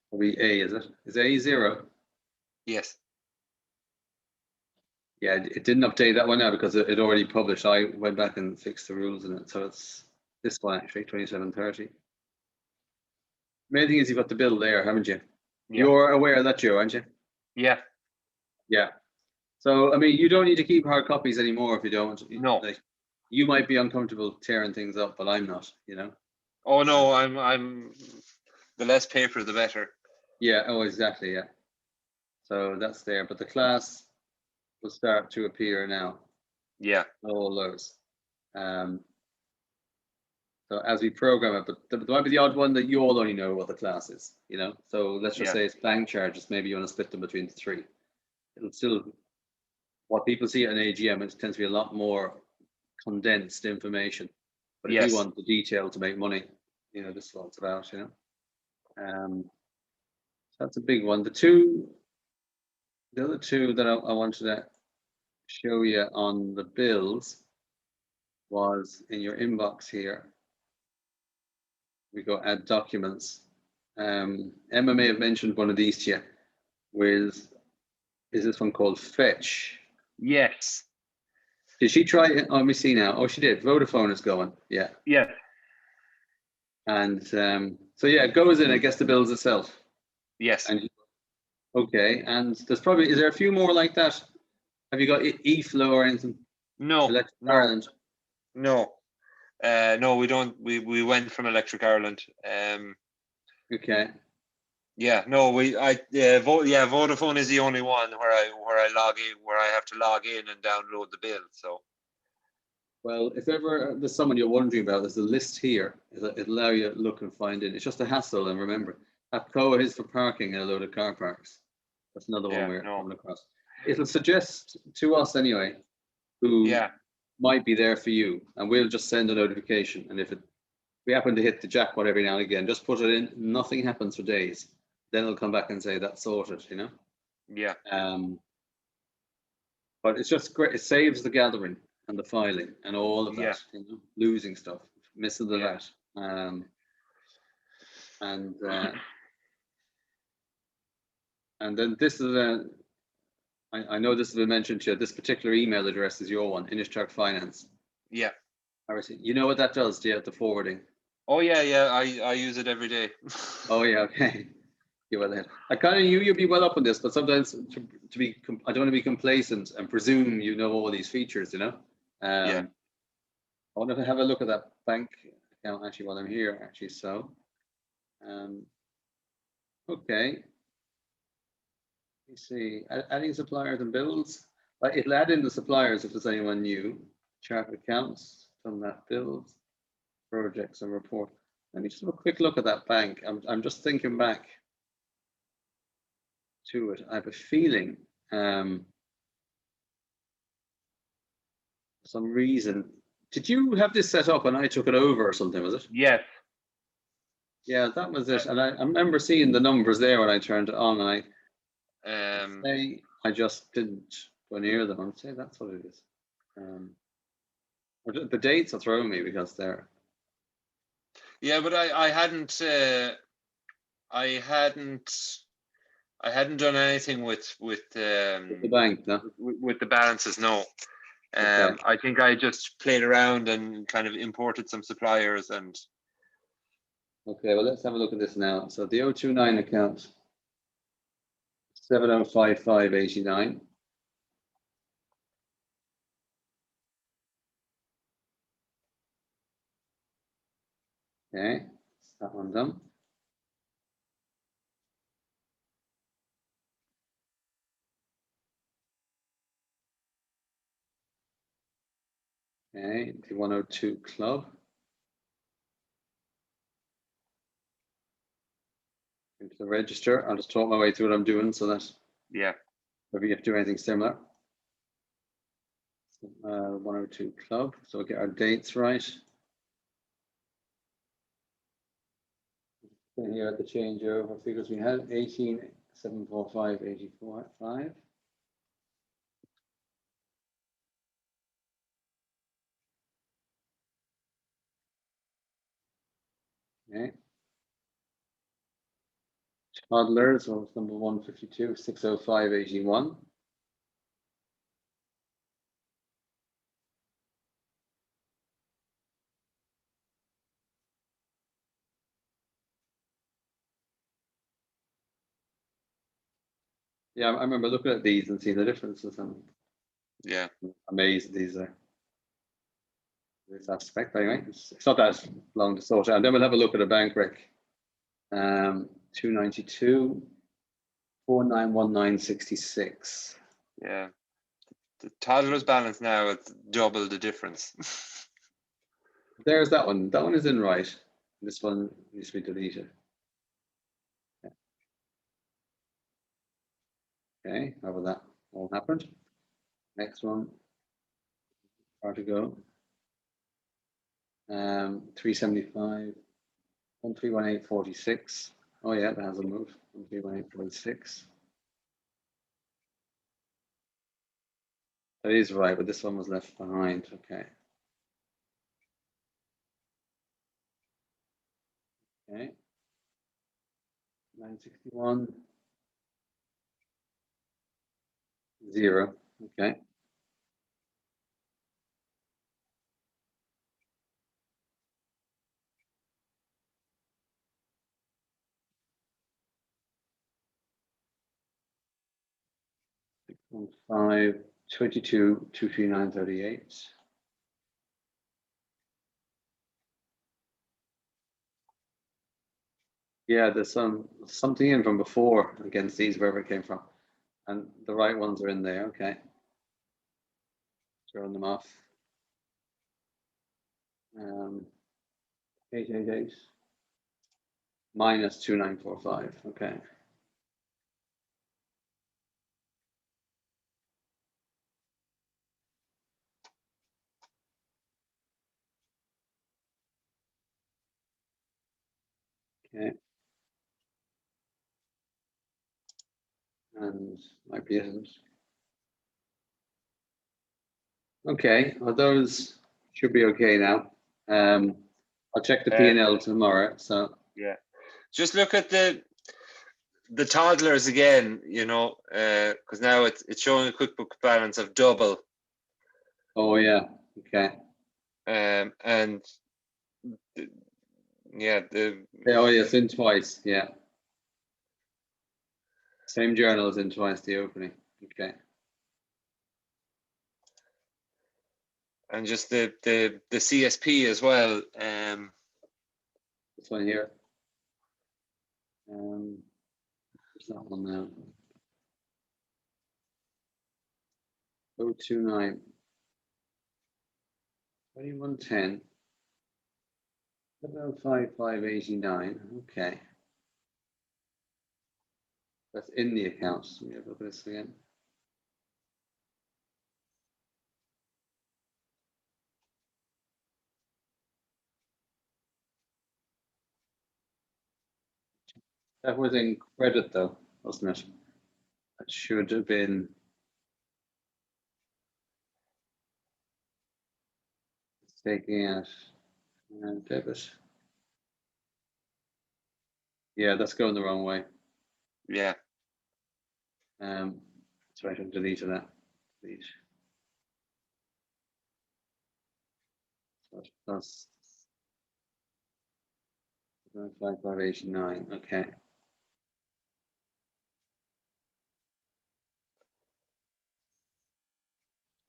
Probably A, is it? Is A 0? Yes. Yeah, it didn't update that one now because it already published. I went back and fixed the rules in it. So it's this one actually, 2730. Main thing is you've got the bill there, haven't you? Yeah. You're aware of that, Joe, aren't you? Yeah. Yeah. So, I mean, you don't need to keep hard copies anymore if you don't. No. Like, you might be uncomfortable tearing things up, but I'm not, Oh no, I'm the less paper the better. Yeah, oh, exactly, yeah. So that's there, but the class will start to appear now. Yeah. All those. So as we program it, but there might be the odd one that you all only know what the class is, So let's just say it's bank charges. Maybe you want to split them between the three. It'll still, what people see at an AGM, it tends to be a lot more condensed information. But if you want the detail to make money, this is what it's about, So that's a big one. The other two that I wanted to show you on the bills was in your inbox here. We go add documents. Emma may have mentioned one of these to you. Is this one called Fetch? Yes. Did she try it? Oh, let me see now. Oh, she did. Vodafone is going. Yeah. Yeah. And so yeah, it goes in. I guess the bills itself. Yes. And okay. And is there a few more like that? Have you got eFlow or anything? No. Electric Ireland. No. No, we don't. We went from Electric Ireland. Okay. Yeah. No. Vodafone is the only one where I log in, where I have to log in and download the bill. So. Well, if ever there's someone you're wondering about, there's a list here. It'll allow you to look and find it. It's just a hassle, and remember, APCOA is for parking in a load of car parks. That's another one we're coming across. It'll suggest to us anyway who might be there for you, and we'll just send a notification. And if we happen to hit the jackpot every now and again, just put it in. Nothing happens for days. Then it'll come back and say that's sorted. Yeah. But it's just great. It saves the gathering and the filing and all of that. Losing stuff, missing the VAT. And then this is I know this has been mentioned to you. This particular email address is your one, Innistrach Finance. Yeah. You know what that does? Do you have the forwarding? Oh yeah. I use it every day. Oh yeah, okay. I kind of knew you'd be well up on this, but sometimes I don't want to be complacent and presume you know all these features. I want to have a look at that bank account actually while I'm here. Actually, so okay. You see, adding suppliers and bills. It'll add in the suppliers if there's anyone new. Chart accounts, done that. Bills, projects, and report. Let me just have a quick look at that bank. I'm just thinking back to it. I have a feeling, for some reason, did you have this set up and I took it over or something? Was it? Yes. Yeah, that was it. And I remember seeing the numbers there when I turned it on, and I just didn't go near them. I'd say that's what it is. The dates are throwing me because they're. Yeah, but I hadn't done anything with the bank, no? with the balances. No. Okay. I think I just played around and kind of imported some suppliers and. Okay, well, let's have a look at this now. So the 029 account. 705589. Okay, that one done. Okay, the 102 club. Into the register. I'll just talk my way through what I'm doing so that Yeah. if you have to do anything similar. 102 club. So we'll get our dates right. And here at the changeover figures we had 18,745, 84.5. Okay. Toddlers was number 152, 605, 81. Yeah, I remember looking at these and seeing the differences. I'm amazed these are this aspect. Anyway, it's not that long to sort out. And then we'll have a look at a bank rec. 292, 491966. Yeah. The toddler's balance now is double the difference. There's that one. That one is in right. This one needs to be deleted. Okay, how about that? All happened. Next one. Hard to go. 375, 131846. Oh yeah, that hasn't moved. 131846. That is right, but this one was left behind. Okay. Okay. 961. 0. Okay. Six, 1, 5, 22, 23938. Yeah, there's something in from before against these, wherever it came from. And the right ones are in there. Okay. Throwing them off. 888 minus 2945. Okay. Okay. And might be isn't. Okay, well, those should be okay now. I'll check the P&L tomorrow. So yeah, just look at the toddlers again, you know, because now it's showing a QuickBook balance of double. Oh yeah, okay. And yeah, oh yeah, it's in twice. Yeah. Same journal is in twice the opening. Okay. And just the CSP as well. This one here. What's that one now? 029. 2110. 705,589. Okay. That's in the accounts. Let me have a look at this again. That was in credit though, wasn't it? That should have been taking out debit. Yeah, that's going the wrong way. Yeah. That's right, I've deleted that. Delete. Plus 5589. Okay.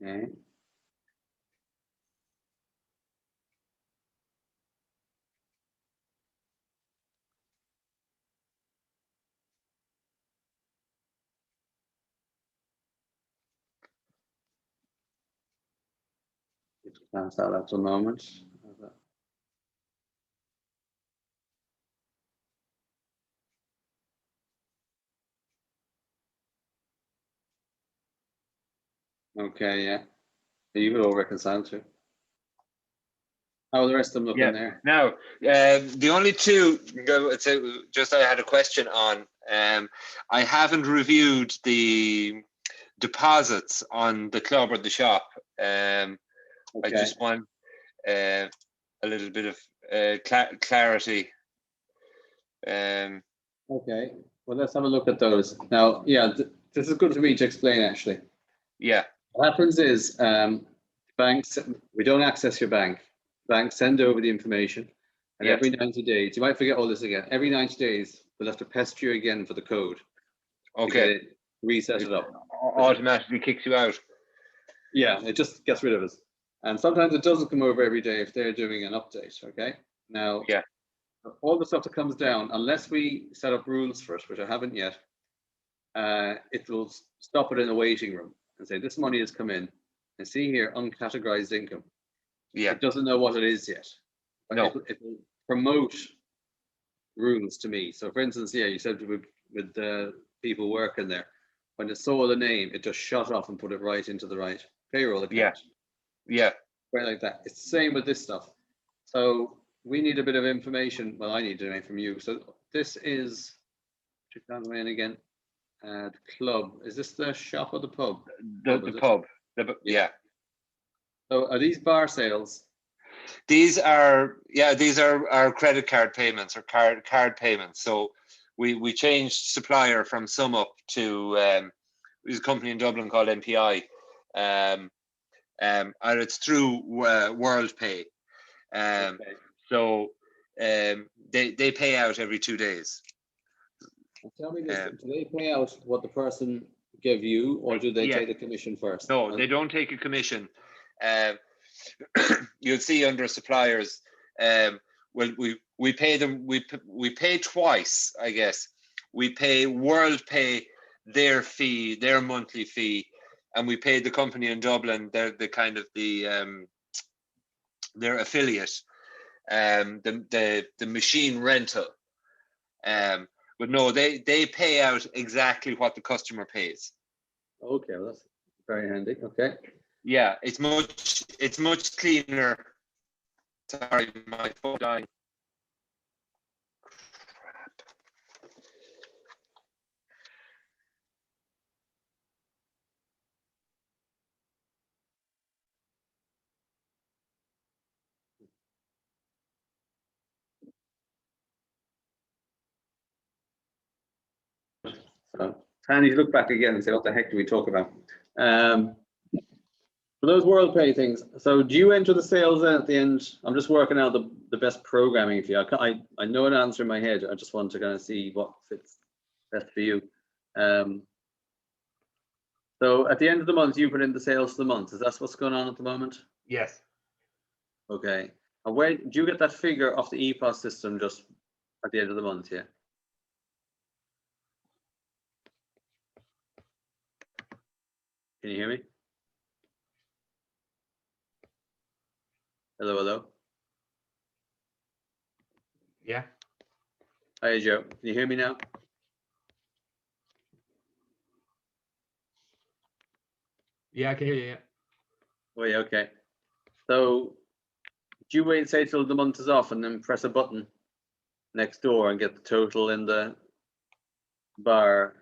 Okay. Pass that at the moment. Okay, yeah. You could all reconcile too. How are the rest of them looking there? Now, the only two, just I had a question on. I haven't reviewed the deposits on the club or the shop. I just want a little bit of clarity. Okay, well, let's have a look at those. Now, yeah, this is good for me to explain, actually. Yeah. What happens is banks, we don't access your bank. Banks send over the information, and every 90 days, you might forget all this again. Every 90 days, we'll have to pester you again for the code. Okay. Reset it up. Automatically kicks you out. Yeah, it just gets rid of it. And sometimes it doesn't come over every day if they're doing an update. Okay. Now, all the stuff that comes down, unless we set up rules for it, which I haven't yet, it will stop it in a waiting room and say this money has come in. And see here, uncategorized income. Yeah. It doesn't know what it is yet. But no. It will promote rules to me. So, for instance, yeah, you said with the people working there, when it saw the name, it just shut off and put it right into the right payroll account. Yeah. Right, like that. It's the same with this stuff. So we need a bit of information. Well, I need to know from you. So this is, check that in again. The club. Is this the shop or the pub? The pub. Yeah. So are these bar sales? These are our credit card payments or card payments. So we changed supplier from SumUp to there's a company in Dublin called MPI. And it's through WorldPay. So they pay out every 2 days. Tell me this, do they pay out what the person gave you, or do they take the commission first? No, they don't take a commission. You'll see under suppliers, well, we pay them, we pay twice, I guess. We pay WorldPay their fee, their monthly fee, and we pay the company in Dublin, they're the kind of their affiliate, the machine rental. But no, they pay out exactly what the customer pays. Okay, well, that's very handy. Okay. Yeah, it's much cleaner. Sorry, my phone dying. So I need to look back again and say, what the heck do we talk about? For those WorldPay things, so do you enter the sales then at the end? I'm just working out the best programming for you. I know an answer in my head. I just want to kind of see what fits best for you. So at the end of the month, you put in the sales for the month. Is that what's going on at the moment? Yes. Okay. And where do you get that figure off the EPOS system just at the end of the month? Yeah. Can you hear me? Hello, hello. Yeah. Hi, Joe. Can you hear me now? Yeah, I can hear you. Yeah. Oh, yeah, okay. So do you wait and say till the month is off and then press a button next door and get the total in the bar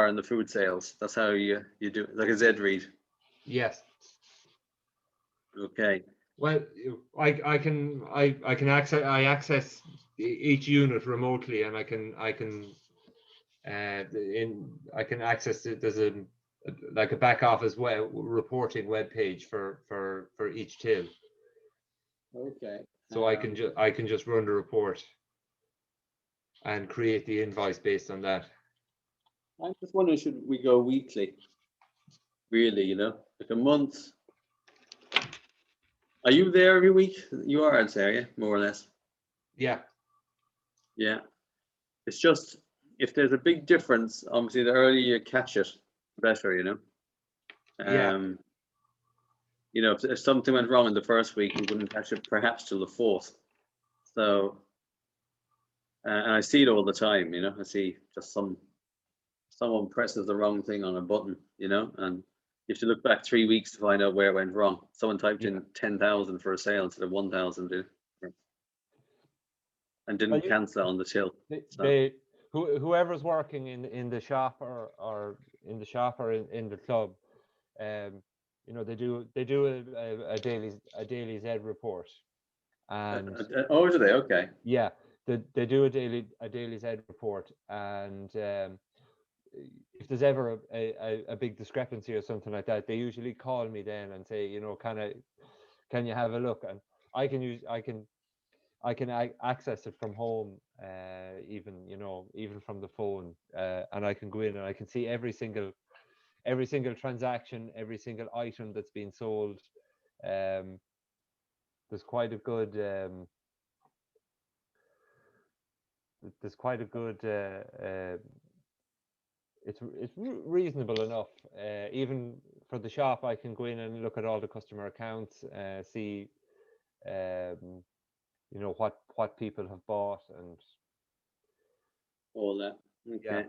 and the food sales? That's how you do it, like a Z read. Yes. Okay. Well, I can access each unit remotely, and I can access it. There's like a back office reporting web page for each till. Okay. So I can just run the report and create the invoice based on that. I'm just wondering, should we go weekly? Really, like a month? Are you there every week? You are, I'd say, yeah, more or less. Yeah. Yeah. It's just, if there's a big difference, obviously the earlier you catch it, the better, Yeah. you know, if something went wrong in the first week, we wouldn't catch it perhaps till the fourth. So, and I see it all the time, you know, I see just someone presses the wrong thing on a button, you know, and you have to look back 3 weeks to find out where it went wrong. Someone typed in 10,000 for a sale instead of 1,000, and didn't cancel it on the till. Whoever's working in the shop or in the shop or in the club, you know, they do a daily Z report, and oh, do they? Okay. yeah, they do a daily Z report, and if there's ever a big discrepancy or something like that, they usually call me then and say, you know, can you have a look? And I can access it from home, even, you know, even from the phone, and I can go in and I can see every single transaction, every single item that's been sold. There's quite a good it's reasonable enough. Even for the shop, I can go in and look at all the customer accounts, see you know, what people have bought and all that. Okay. Yeah.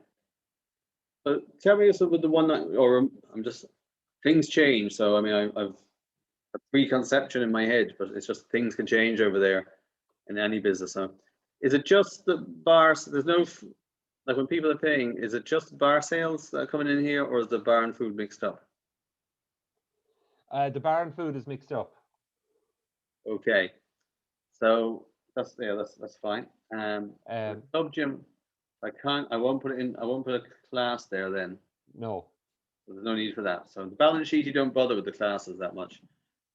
So tell me with the one that, or I'm just, things change. So I mean, I've a preconception in my head, but it's just things can change over there in any business. So is it just the bars? There's no, like when people are paying, is it just bar sales that are coming in here, or is the bar and food mixed up? The bar and food is mixed up. Okay, so that's fine. Club gym, I won't put a class there then. No. There's no need for that. So the balance sheet, you don't bother with the classes that much.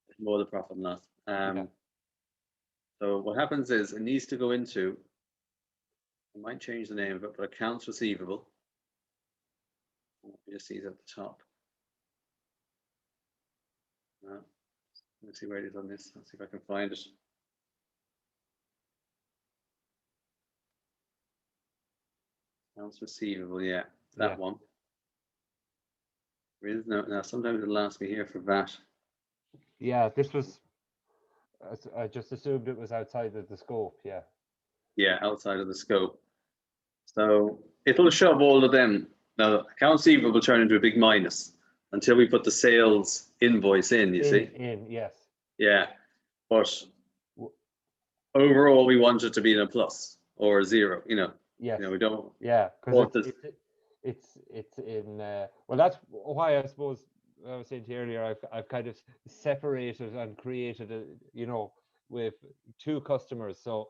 It's more the profit and loss. Yeah. So what happens is it needs to go into, I might change the name of it, but accounts receivable. Let me just see it at the top. Let's see where it is on this. Let's see if I can find it. Accounts receivable, yeah, that one. There is no, now sometimes it'll ask me here for VAT. Yeah, this was, I just assumed it was outside of the scope. Yeah. Yeah, outside of the scope. So it'll shove all of them. Now, accounts receivable will turn into a big minus until we put the sales invoice in, you see? Yes. Yeah, but overall, we want it to be in a plus or a zero, you know? Yes. You know, we don't. Yeah, because it's in, well, that's why I suppose I was saying to you earlier, I've kind of separated and created a, you know, with two customers. So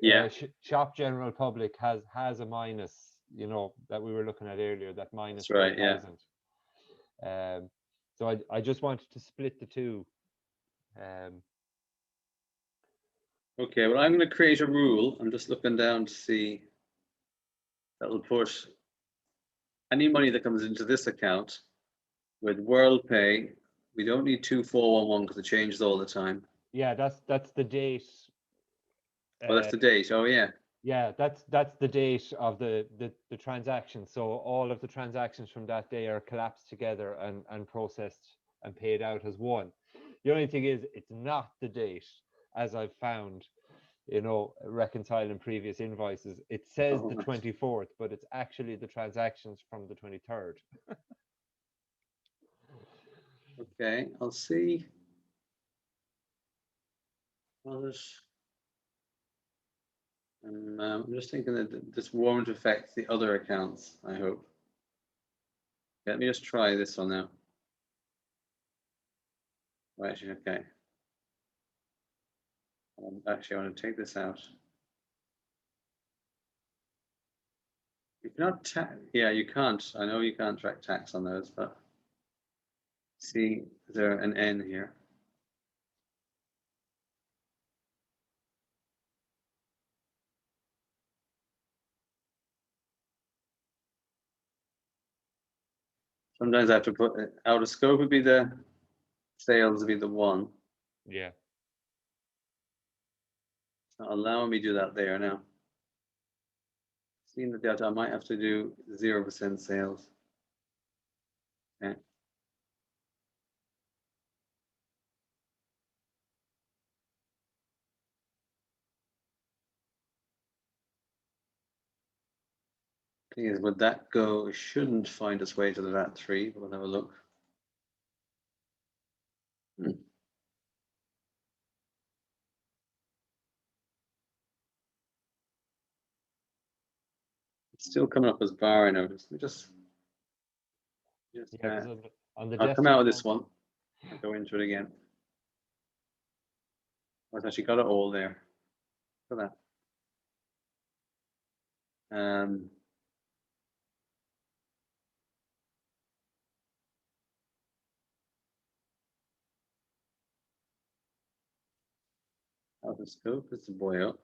yeah, shop general public has a minus, you know, that we were looking at earlier, that minus that's right, 4,000. So I just wanted to split the two. Okay, well, I'm going to create a rule. I'm just looking down to see that will put any money that comes into this account with WorldPay. We don't need 2411 because it changes all the time. Yeah, that's the date. Oh, that's the date. Oh, yeah. Yeah, that's the date of the transaction. So all of the transactions from that day are collapsed together and processed and paid out as one. The only thing is, it's not the date, as I've found, you know, reconciling previous invoices. It says the 24th, but it's actually the transactions from the 23rd. Okay, I'll see. I'm just thinking that this won't affect the other accounts, I hope. Let me just try this one now. Right, okay. Actually, I want to take this out. You cannot yeah, you can't. I know you can't track tax on those, but see, is there an N here? Sometimes I have to put it out of scope would be the sales would be the one. Yeah. It's not allowing me to do that there now. Seeing the data, I might have to do 0% sales. Okay. Thing is, would that go? It shouldn't find its way to the VAT3, but we'll have a look. It's still coming up as bar, I noticed. We just Yeah, 'cause on the I'll come out of this desktop one. I'll go into it again. I've actually got it all there. Look at that. Out of scope, it's a boy up.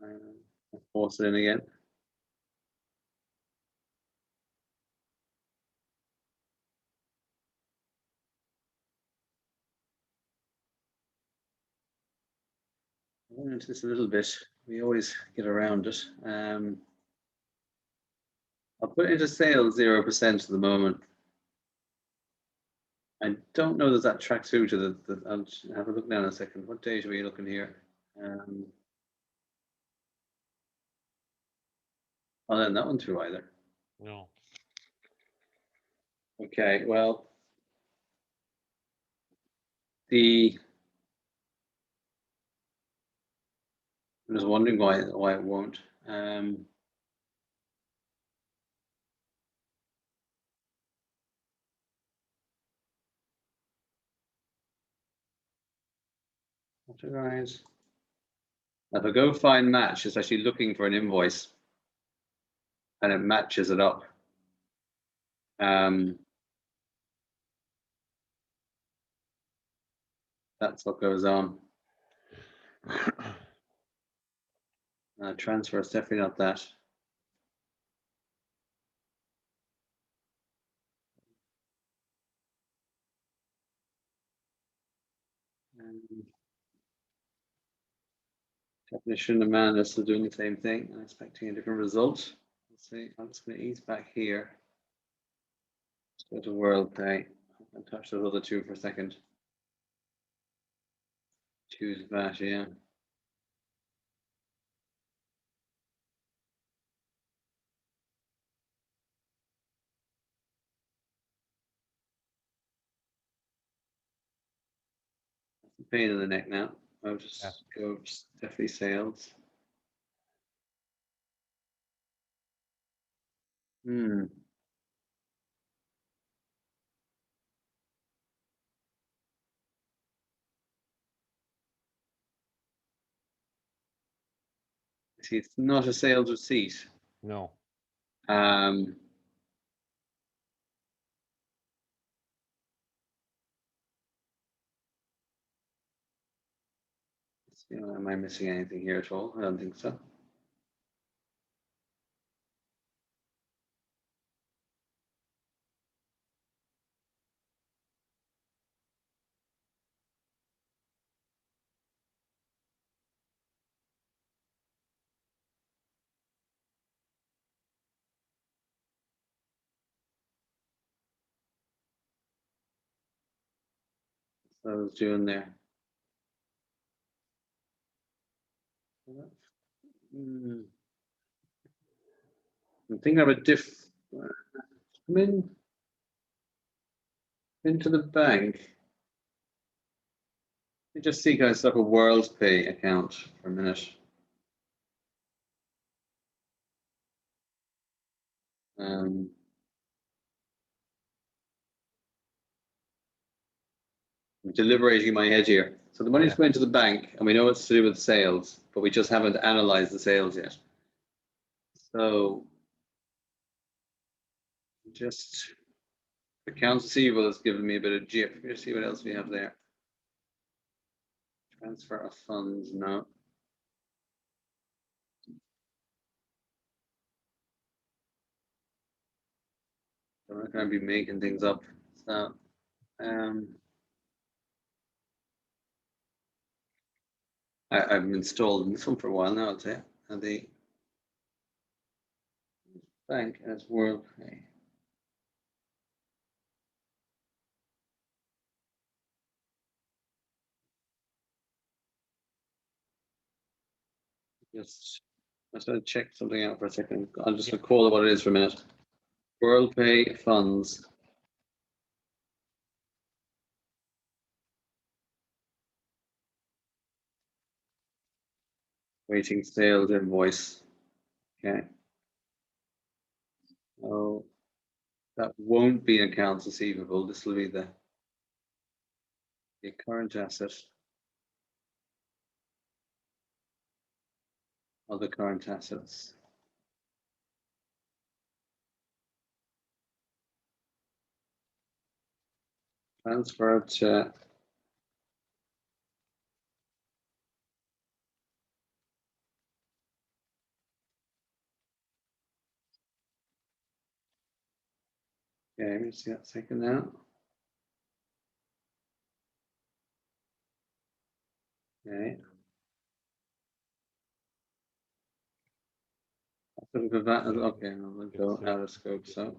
I'll force it in again. I went into this a little bit. We always get around it. I'll put it into sales 0% at the moment. I don't know does that track through to the I'll have a look now in a second. What date are we looking here? I'll end that one through either. no. Okay, well, I'm just wondering why it won't. Categorize. If I go find match, it's actually looking for an invoice, and it matches it up. That's what goes on. Transfer is definitely not that. Definition of man is still doing the same thing. I'm expecting a different result. Let's see. I'm just going to ease back here. Let's go to world pay. I'll touch those other two for a second. Choose that, yeah. Pain in the neck now. I'll just go definitely sales. See, it's not a sales receipt. No. Am I missing anything here at all? I don't think so. So I was doing there. I'm thinking of a come into the bank. You just see kind of stuff a world pay account for a minute. I'm deliberating in my head here. So the money's going to the bank, and we know it's to do with sales, but we just haven't analyzed the sales yet. So just accounts receivable has given me a bit of jip. Let's see what else we have there. Transfer of funds, no. I'm not going to be making things up. So, I've installed this one for a while now, I'll say. And the bank as world pay. Just just going to check something out for a second. I'm just going to call it what it is for a minute. WorldPay funds. Waiting sales invoice. Okay. Oh, that won't be accounts receivable. This will be the current asset. Other current assets. Transfer to okay, let me see that second now. Okay. Okay, we'll go out of scope. So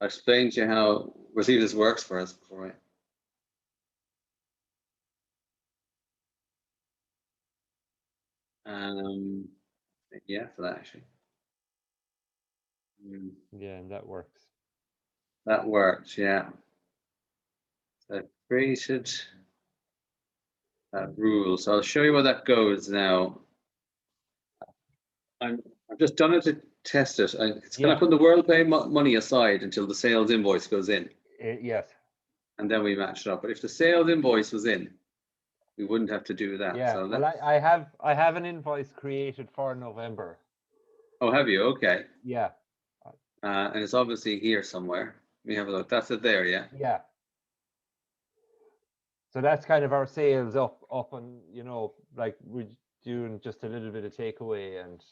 I explained to you how receive this works for us before, right? Yeah, for that actually. Yeah, and that works. That works, yeah. So I've created that rule. So I'll show you where that goes now. I've just done it to test it. It's going to put the WorldPay money aside until the sales invoice goes in. Yes. And then we match it up. But if the sales invoice was in, we wouldn't have to do that. Yeah. So well, I have an invoice created for November. Oh, have you? Okay. Yeah. And it's obviously here somewhere. Let me have a look. That's it there, yeah? Yeah. So that's kind of our sales up and, like we're doing just a little bit of takeaway and,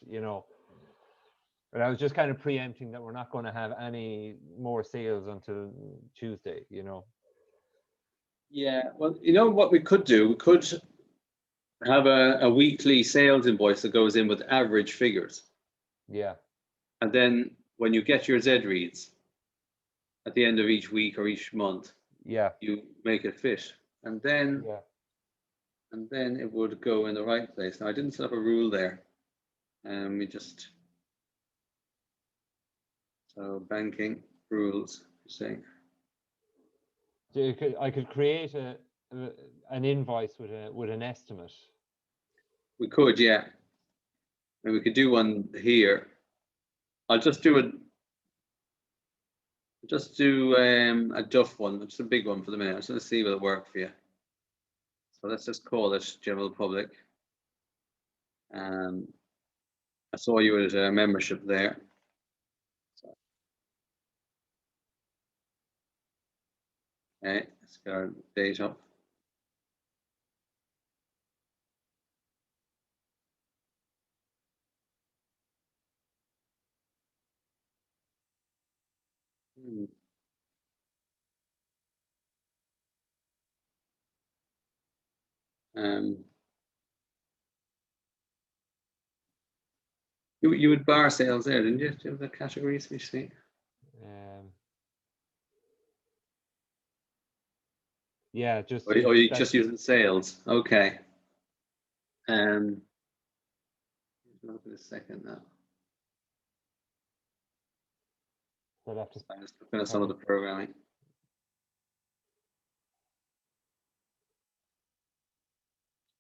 but I was just kind of preempting that we're not going to have any more sales until Tuesday, Yeah, well, you know what we could do? We could have a weekly sales invoice that goes in with average figures. Yeah. And then when you get your Z reads at the end of each week or each month, yeah, you make it fit. And then it would go in the right place. Now I didn't set up a rule there. We just so banking rules saying. So I could create an invoice with an estimate. We could, yeah. And we could do one here. I'll just do a Duff one, which is a big one for the minute. I'm just going to see will it work for you. So let's just call it general public. I saw you as a membership there. So, okay, let's get our date up. You would bar sales there, didn't you? Do you have the categories we see? Yeah, just. Or you just using sales? Okay. Look at a second now. I'll have to. I'm just looking at some of the programming.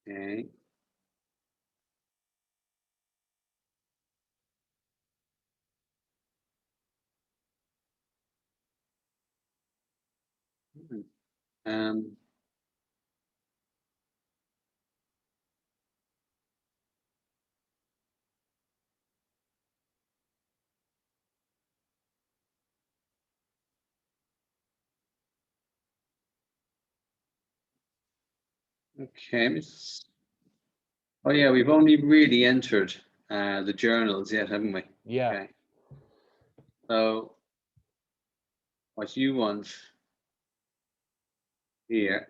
Okay. Okay. Oh yeah, we've only really entered the journals yet, haven't we? Yeah. Okay. So what you want here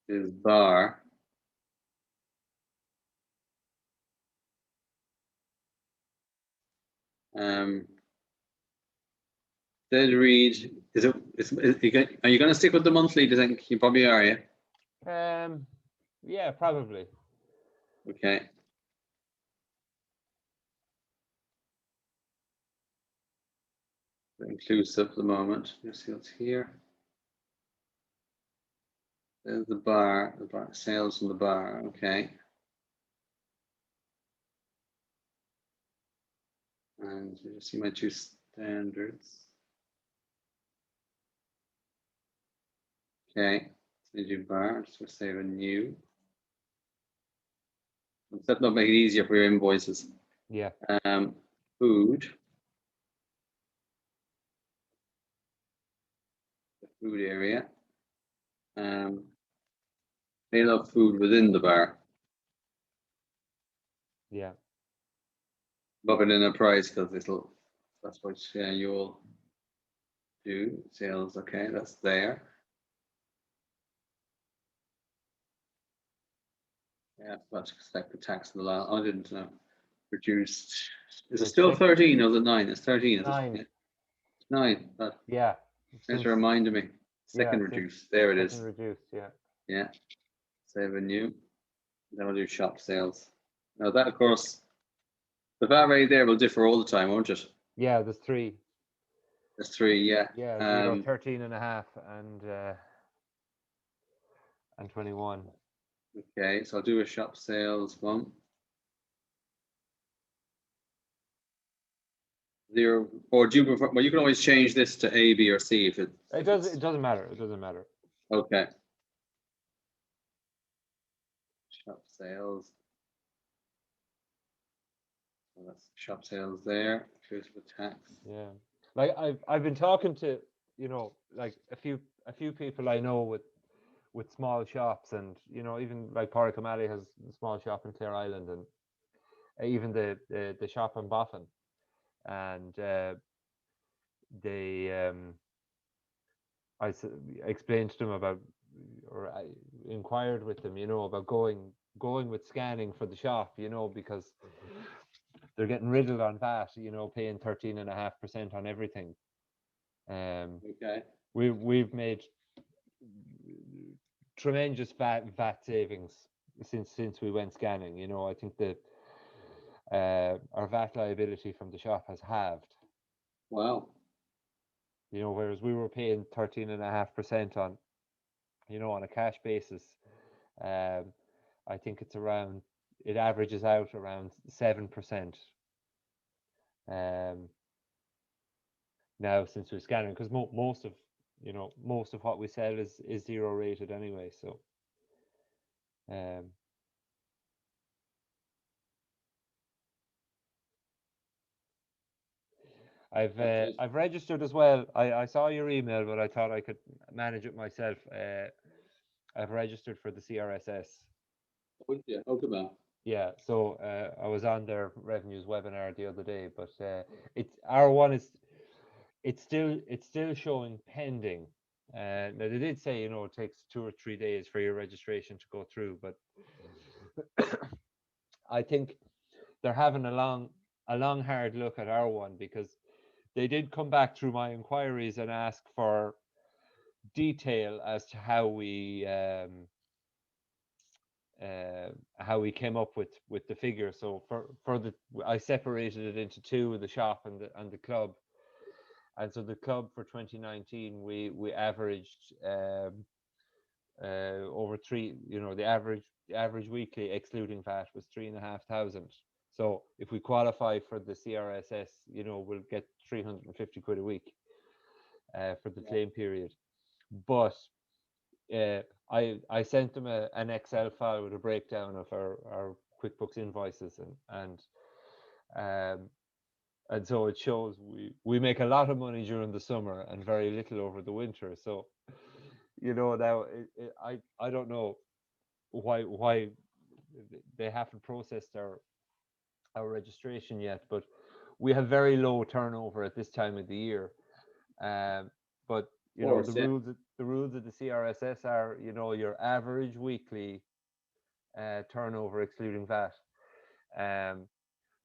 is bar. Dead read. Are you going to stick with the monthly? Do you think you probably are? Yeah. Yeah, probably. Okay. Inclusive at the moment. You see what's here. There's the bar sales from the bar. Okay. And you see my two standards. Okay. So you do bar. Just going to save a new. That not make it easier for your invoices. Yeah. Food. The food area. They love food within the bar. Yeah. Above it in a price because that's what you'll do. Sales, okay, that's there. Yeah, but expect the tax of the law. I didn't know. Reduced. Is it still 13 or the 9? It's 13. Is 9. it? 9. Yeah. Thanks for reminding me. Second reduced. There it is. Second reduced, yeah. Yeah. Save a new. Then we'll do shop sales. Now that, of course, the VAT rate there will differ all the time, won't it? Yeah, there's 3. There's 3, yeah. Yeah, 0, 13.5, and 21. Okay, so I'll do a shop sales one. 0, or do you prefer? Well, you can always change this to A, B, or C if it. It doesn't matter. It doesn't matter. Okay. Shop sales. So that's shop sales there. Here's the tax. Yeah, like I've been talking to like a few people I know with small shops, and even like Pádraig O'Malley has a small shop in Clare Island, and even the shop in Boffin, and they explained to them about, or I inquired with them, about going with scanning for the shop, because they're getting riddled on VAT, paying 13.5% on everything. Okay. We've made tremendous VAT savings since we went scanning. I think that our VAT liability from the shop has halved. Wow. Whereas we were paying 13.5% on, on a cash basis. I think it averages out around 7%. Now since we're scanning, because most of what we sell is 0 rated anyway, so I've registered as well. I saw your email, but I thought I could manage it myself. I've registered for the CRSS. Oh, yeah. Okay, man. Yeah, so I was on their revenues webinar the other day, but it's R1 it's still showing pending. Now they did say it takes 2 or 3 days for your registration to go through, but I think they're having a long hard look at R1, because they did come back through my inquiries and ask for detail as to how we came up with the figure. So I separated it into 2, the shop and the club. And so the club for 2019, we averaged over 3. The average weekly excluding VAT was 3,500. So if we qualify for the CRSS, we'll get 350 quid a week for the claim period. But I sent them an Excel file with a breakdown of our QuickBooks invoices, and so it shows we make a lot of money during the summer and very little over the winter. So now I don't know why they haven't processed our registration yet, but we have very low turnover at this time of the year. But the rules of the CRSS are, your average weekly turnover excluding VAT.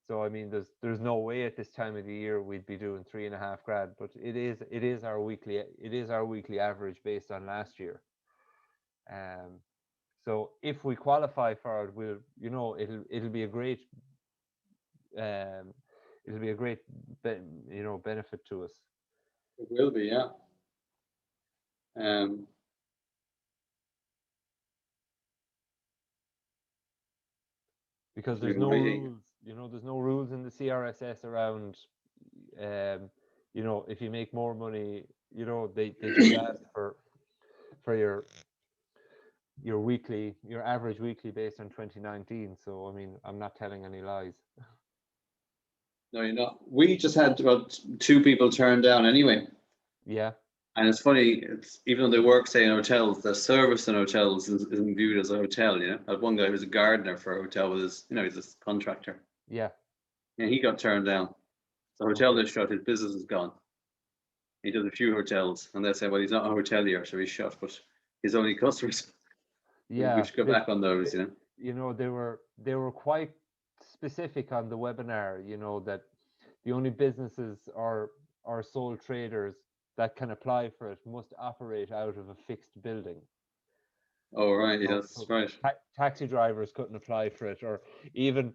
So I mean, there's no way at this time of the year we'd be doing 3.5 grand, but it is our weekly average based on last year. So if we qualify for it, we'll, you know, it'll be a great you know, benefit to us. It will be, yeah. Because there's no rules, you know, there's no rules in the CRSS around, you know, if you make more money, you know, they just ask for your weekly, your average weekly based on 2019. So I mean, I'm not telling any lies. No, you're not. We just had about 2 people turned down anyway. Yeah. And it's funny, it's even though they work, say, in hotels, the service in hotels isn't viewed as a hotel, you know. I had one guy who was a gardener for a hotel with his, you know, he's a contractor. Yeah. Yeah, he got turned down. The hotel is shut, his business is gone. He does a few hotels, and they say, well, he's not a hotelier, so he's shut, but his only customers. Yeah. We should go back on those, you know. You know, they were quite specific on the webinar, you know, that the only businesses or sole traders that can apply for it must operate out of a fixed building. Oh, right, yeah, that's right. Taxi drivers couldn't apply for it, or even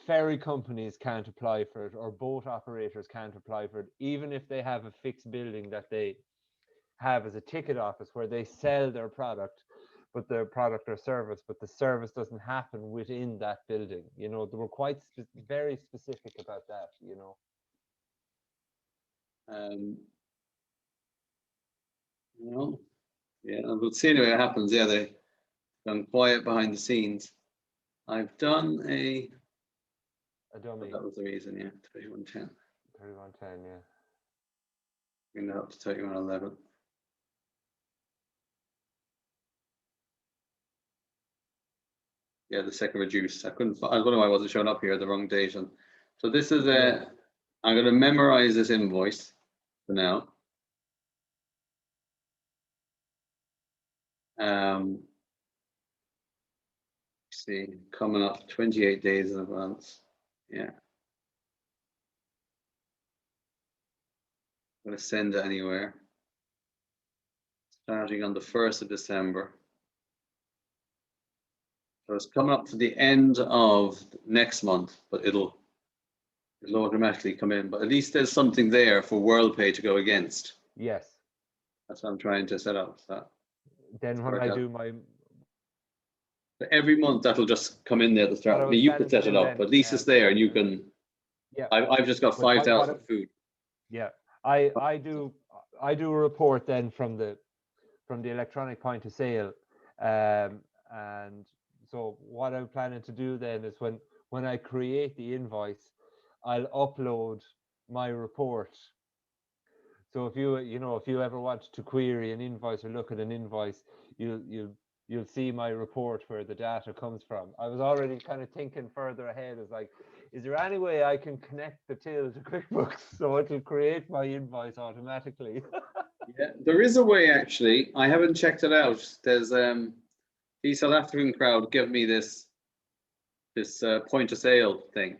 ferry companies can't apply for it, or boat operators can't apply for it, even if they have a fixed building that they have as a ticket office where they sell their product, but their product or service, but the service doesn't happen within that building. You know, they were quite very specific about that, you know. Well, yeah, we'll see anyway what happens. Yeah, they've gone quiet behind the scenes. I've done a dummy. That was the reason, yeah, 3110. 3110, yeah. Bring that up to 3111. Yeah, the second reduced. I don't know why I wasn't showing up here the wrong date. And so this is I'm going to memorize this invoice for now. See, coming up 28 days in advance. Yeah. I'm going to send it anywhere. Starting on the 1st of December. So it's coming up to the end of next month, but it'll automatically come in. But at least there's something there for WorldPay to go against. Yes. That's what I'm trying to set up. So then when I do my every month, that'll just come in there at the start. I mean, you could set it up, but at least it's there, and you can. Yeah. I've just got 5,000 food. Yeah, I do a report then from the electronic point of sale, and so what I'm planning to do then is when I create the invoice, I'll upload my report. So if you ever want to query an invoice or look at an invoice, you'll see my report where the data comes from. I was already kind of thinking further ahead, as like, is there any way I can connect the till to QuickBooks so it'll create my invoice automatically? Yeah, there is a way actually. I haven't checked it out. There's the South African crowd give me this point of sale thing,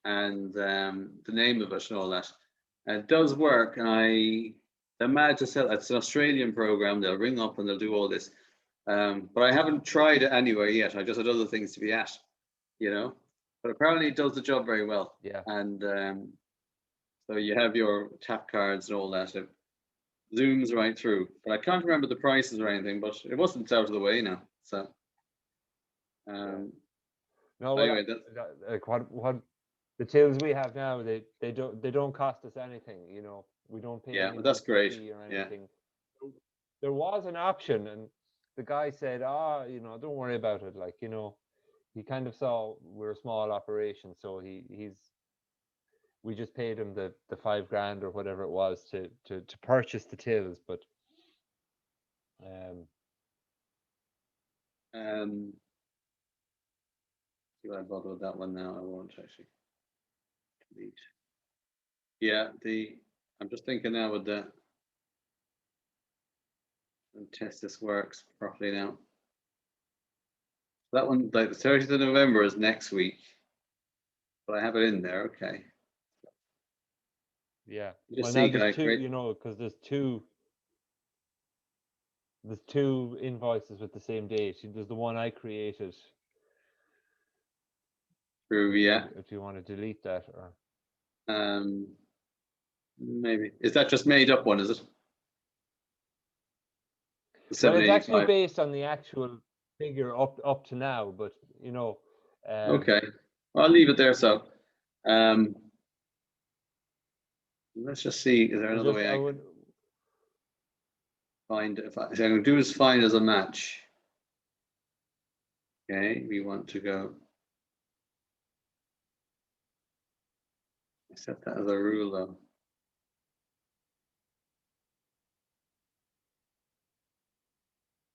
and the name of it and all that. And it does work, and they're mad to sell. It's an Australian program. They'll ring up and they'll do all this. But I haven't tried it anywhere yet. I just had other things to be at, you know. But apparently it does the job very well. Yeah. And so you have your tap cards and all that. It zooms right through. But I can't remember the prices or anything. But it wasn't out of the way now. So. No. Anyway, like what the tills we have now, they don't cost us anything. You know, we don't pay. Yeah, well, that's great. Or anything. Yeah. There was an option, and the guy said, you know, don't worry about it. Like, you know, he kind of saw we're a small operation, so we just paid him the $5,000 or whatever it was to purchase the tills. But see what I bother with that one now. I won't actually delete. Yeah, I'm just thinking now with the and test this works properly now. That one, like the 30th of November is next week, but I have it in there. Okay. Yeah. Just see, can I create? You know, because there's two there's two invoices with the same date. There's the one I created. True, yeah. If you want to delete that, or Maybe. Is that just made up one, is it? The well, it's actually 785. based on the actual figure up to now, but you know. Okay, I'll leave it there. So, let's just see. Is there another way I would can find? If I can do is find as a match. Okay, we want to go. I set that as a rule though.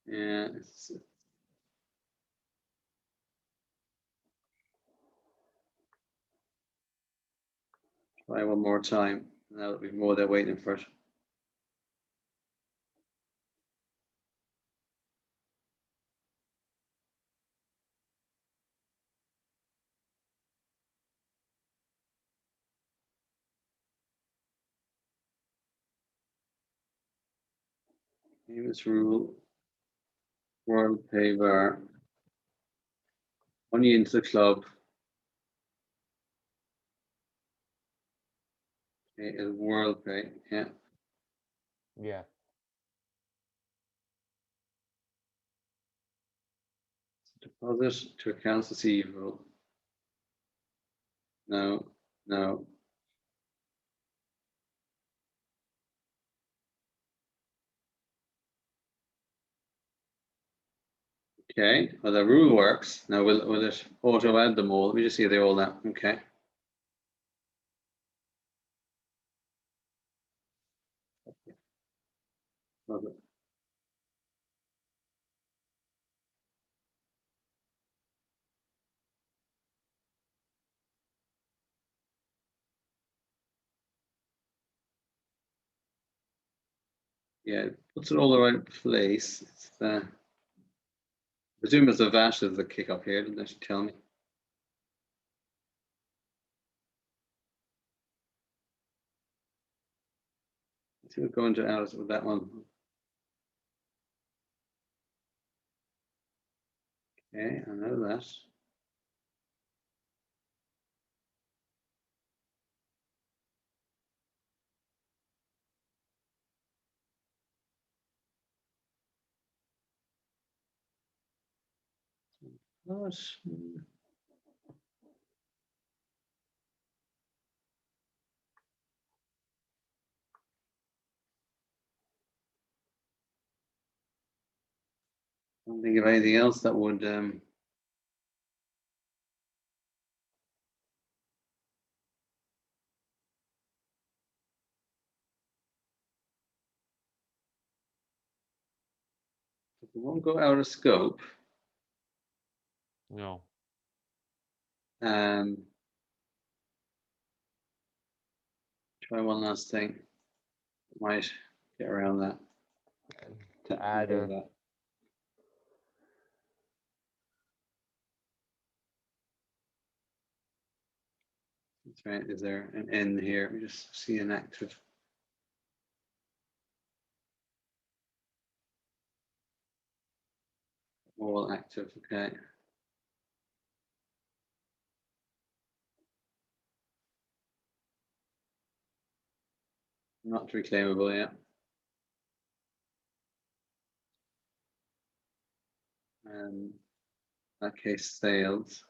Yeah, try one more time. Now that we've more, they're waiting for it. Famous rule. World paver. Money into the club. Okay, is world pay. Yeah. yeah. Deposit to accounts receivable. No, no. Okay, well the rule works. Now will it auto add them all? Let me just see if they're all that. Okay. Love it. Yeah, it puts it all the right place. It's I presume it's the VAT is the kick up here, didn't they tell me? Let's see what's going to Alice with that one. Okay, I know that. What? I don't think of anything else that would it won't go out of scope. No. Try one last thing. Might get around that. To add a. That. That's right. Is there an N here? We just see an active. All active. Okay. Not reclaimable yet. That case fails.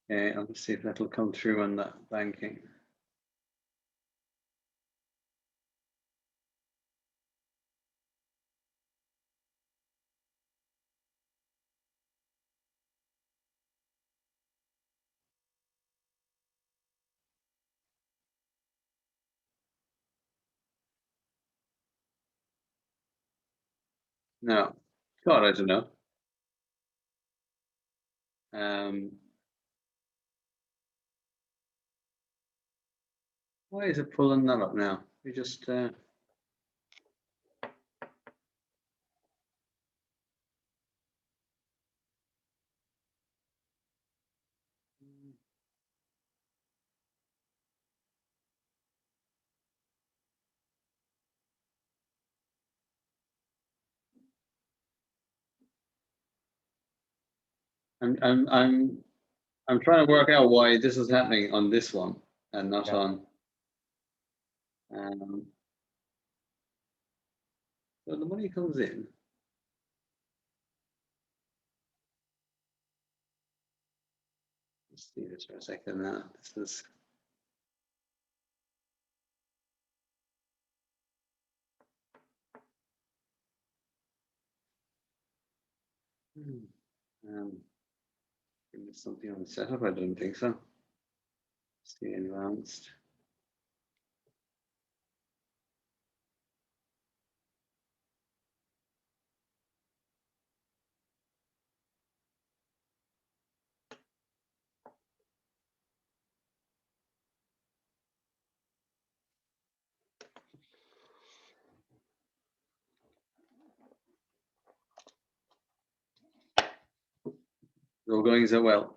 Okay, I'll see if that'll come through on that banking. No, God, I don't know. Why is it pulling that up now? We just I'm trying to work out why this is happening on this one and not on. So the money comes in. Let's see this for a second now. This is. There's something on the setup. I don't think so. See advanced. All going so well.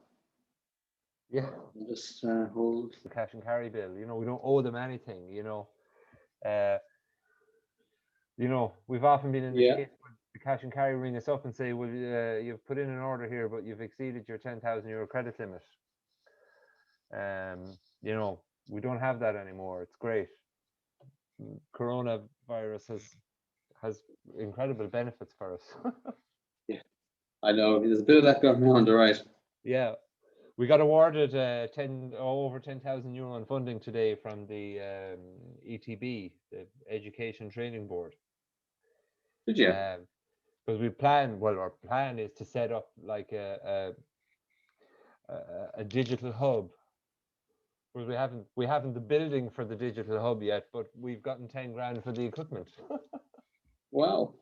Yeah. We'll just hold the cash and carry bill. You know, we don't owe them anything. You know, we've often been in the case where the cash and carry ring us up and say, "Well, you've put in an order here, but you've exceeded your €10,000 credit limit." You know, we don't have that anymore. It's great. Coronavirus has incredible benefits for us. Yeah, I know. There's a bit of that going on, right? Yeah. We got awarded over €10,000 in funding today from the ETB, the Education Training Board. Did you? Because our plan is to set up like a digital hub. Because we haven't the building for the digital hub yet, but we've gotten 10 grand for the equipment. Wow.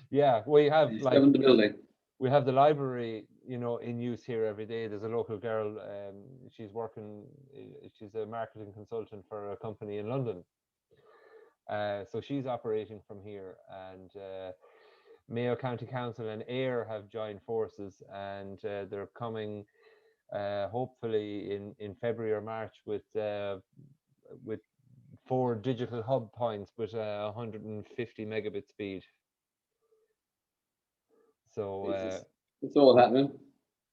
Yeah, we have the building. We have the library, in use here every day. There's a local girl, she's a marketing consultant for a company in London. So she's operating from here, and Mayo County Council and Ayr have joined forces, and they're coming hopefully in February or March with 4 digital hub points with 150 megabit speed. So it's all happening.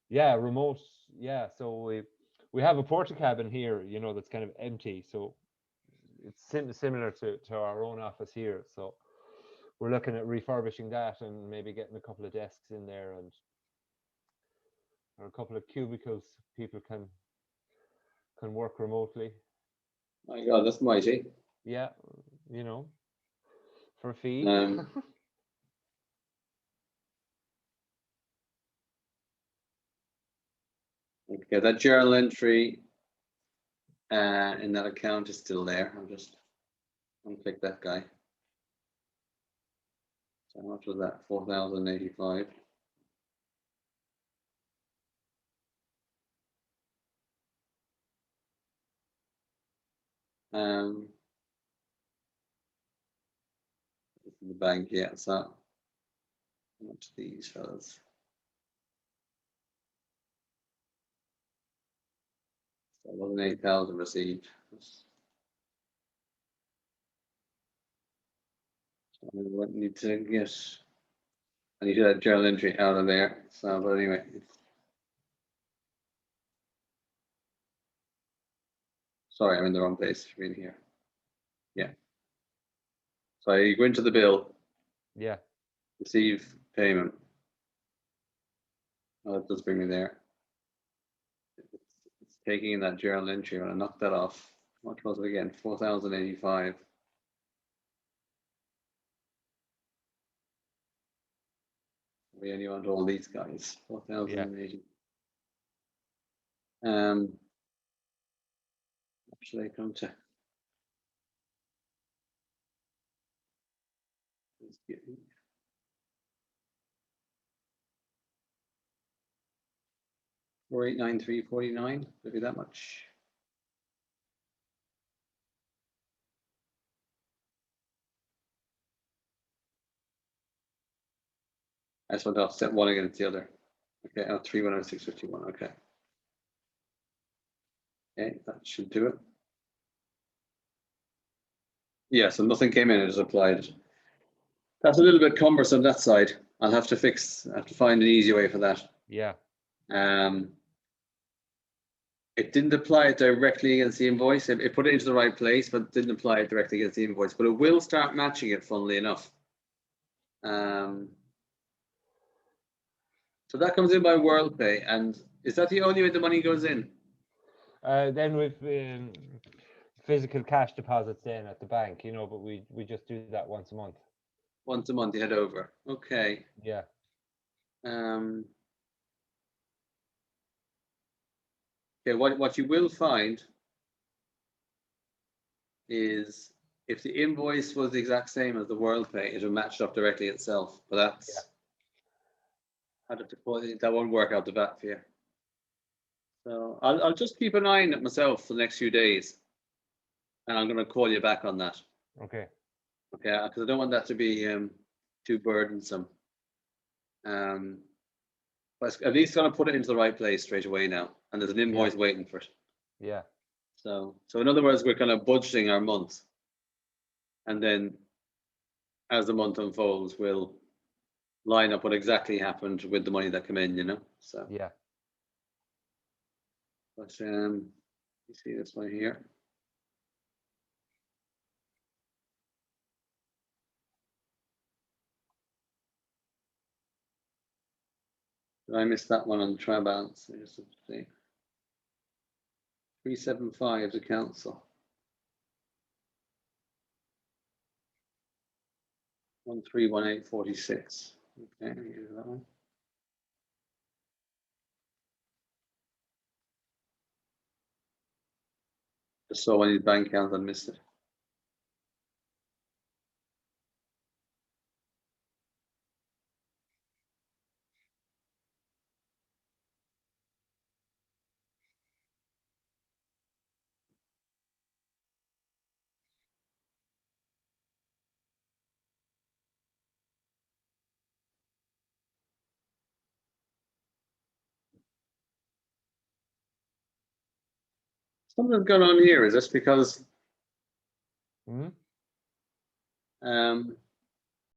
Yeah, remote. Yeah, so we have a porta-cabin here, that's kind of empty. So it's similar to our own office here. So we're looking at refurbishing that and maybe getting a couple of desks in there or a couple of cubicles people can work remotely. My God, that's mighty. Yeah, for a fee. Okay, that journal entry in that account is still there. I'll just unpick that guy. So how much was that? 4,085. This is the bank, yeah. So how much these fellas? So it wasn't 8,000 received. So I need to get. I need that journal entry out of there. So, but anyway. Sorry, I'm in the wrong place. Reading here. Yeah. So you go into the bill. Yeah. Receive payment. Oh, that does bring me there. It's taking in that journal entry. When I knock that off, what was it again? 4,085. We only want all these guys. 4,080. What should I come to? $4,893.49. Maybe that much. I just want to offset one against the other. Okay, 3,106.51. Okay. Okay, that should do it. Yeah, so nothing came in, it was applied. That's a little bit cumbersome that side. I'll have to find an easy way for that. Yeah. It didn't apply it directly against the invoice. It put it into the right place, but didn't apply it directly against the invoice. But it will start matching it, funnily enough. So that comes in by WorldPay, and is that the only way the money goes in? Then with physical cash deposits then at the bank, you know, but we just do that once a month. Once a month you head over. Okay. Yeah. Okay, what you will find is if the invoice was the exact same as the WorldPay, it will match up directly itself. But that's that won't work out the VAT for you. So I'll just keep an eye on it myself for the next few days, and I'm going to call you back on that. Okay. Okay, because I don't want that to be too burdensome. But at least going to put it into the right place straight away now, and there's an invoice waiting for it. Yeah. So in other words, we're kind of budgeting our month, and then as the month unfolds, we'll line up what exactly happened with the money that came in, you know. So yeah. But you see this one here. Did I miss that one on the trial balance? 375 to council. 131846. Okay, here's that one. Just saw one of these bank accounts and missed it. Something's going on here. Is this because Hmm? the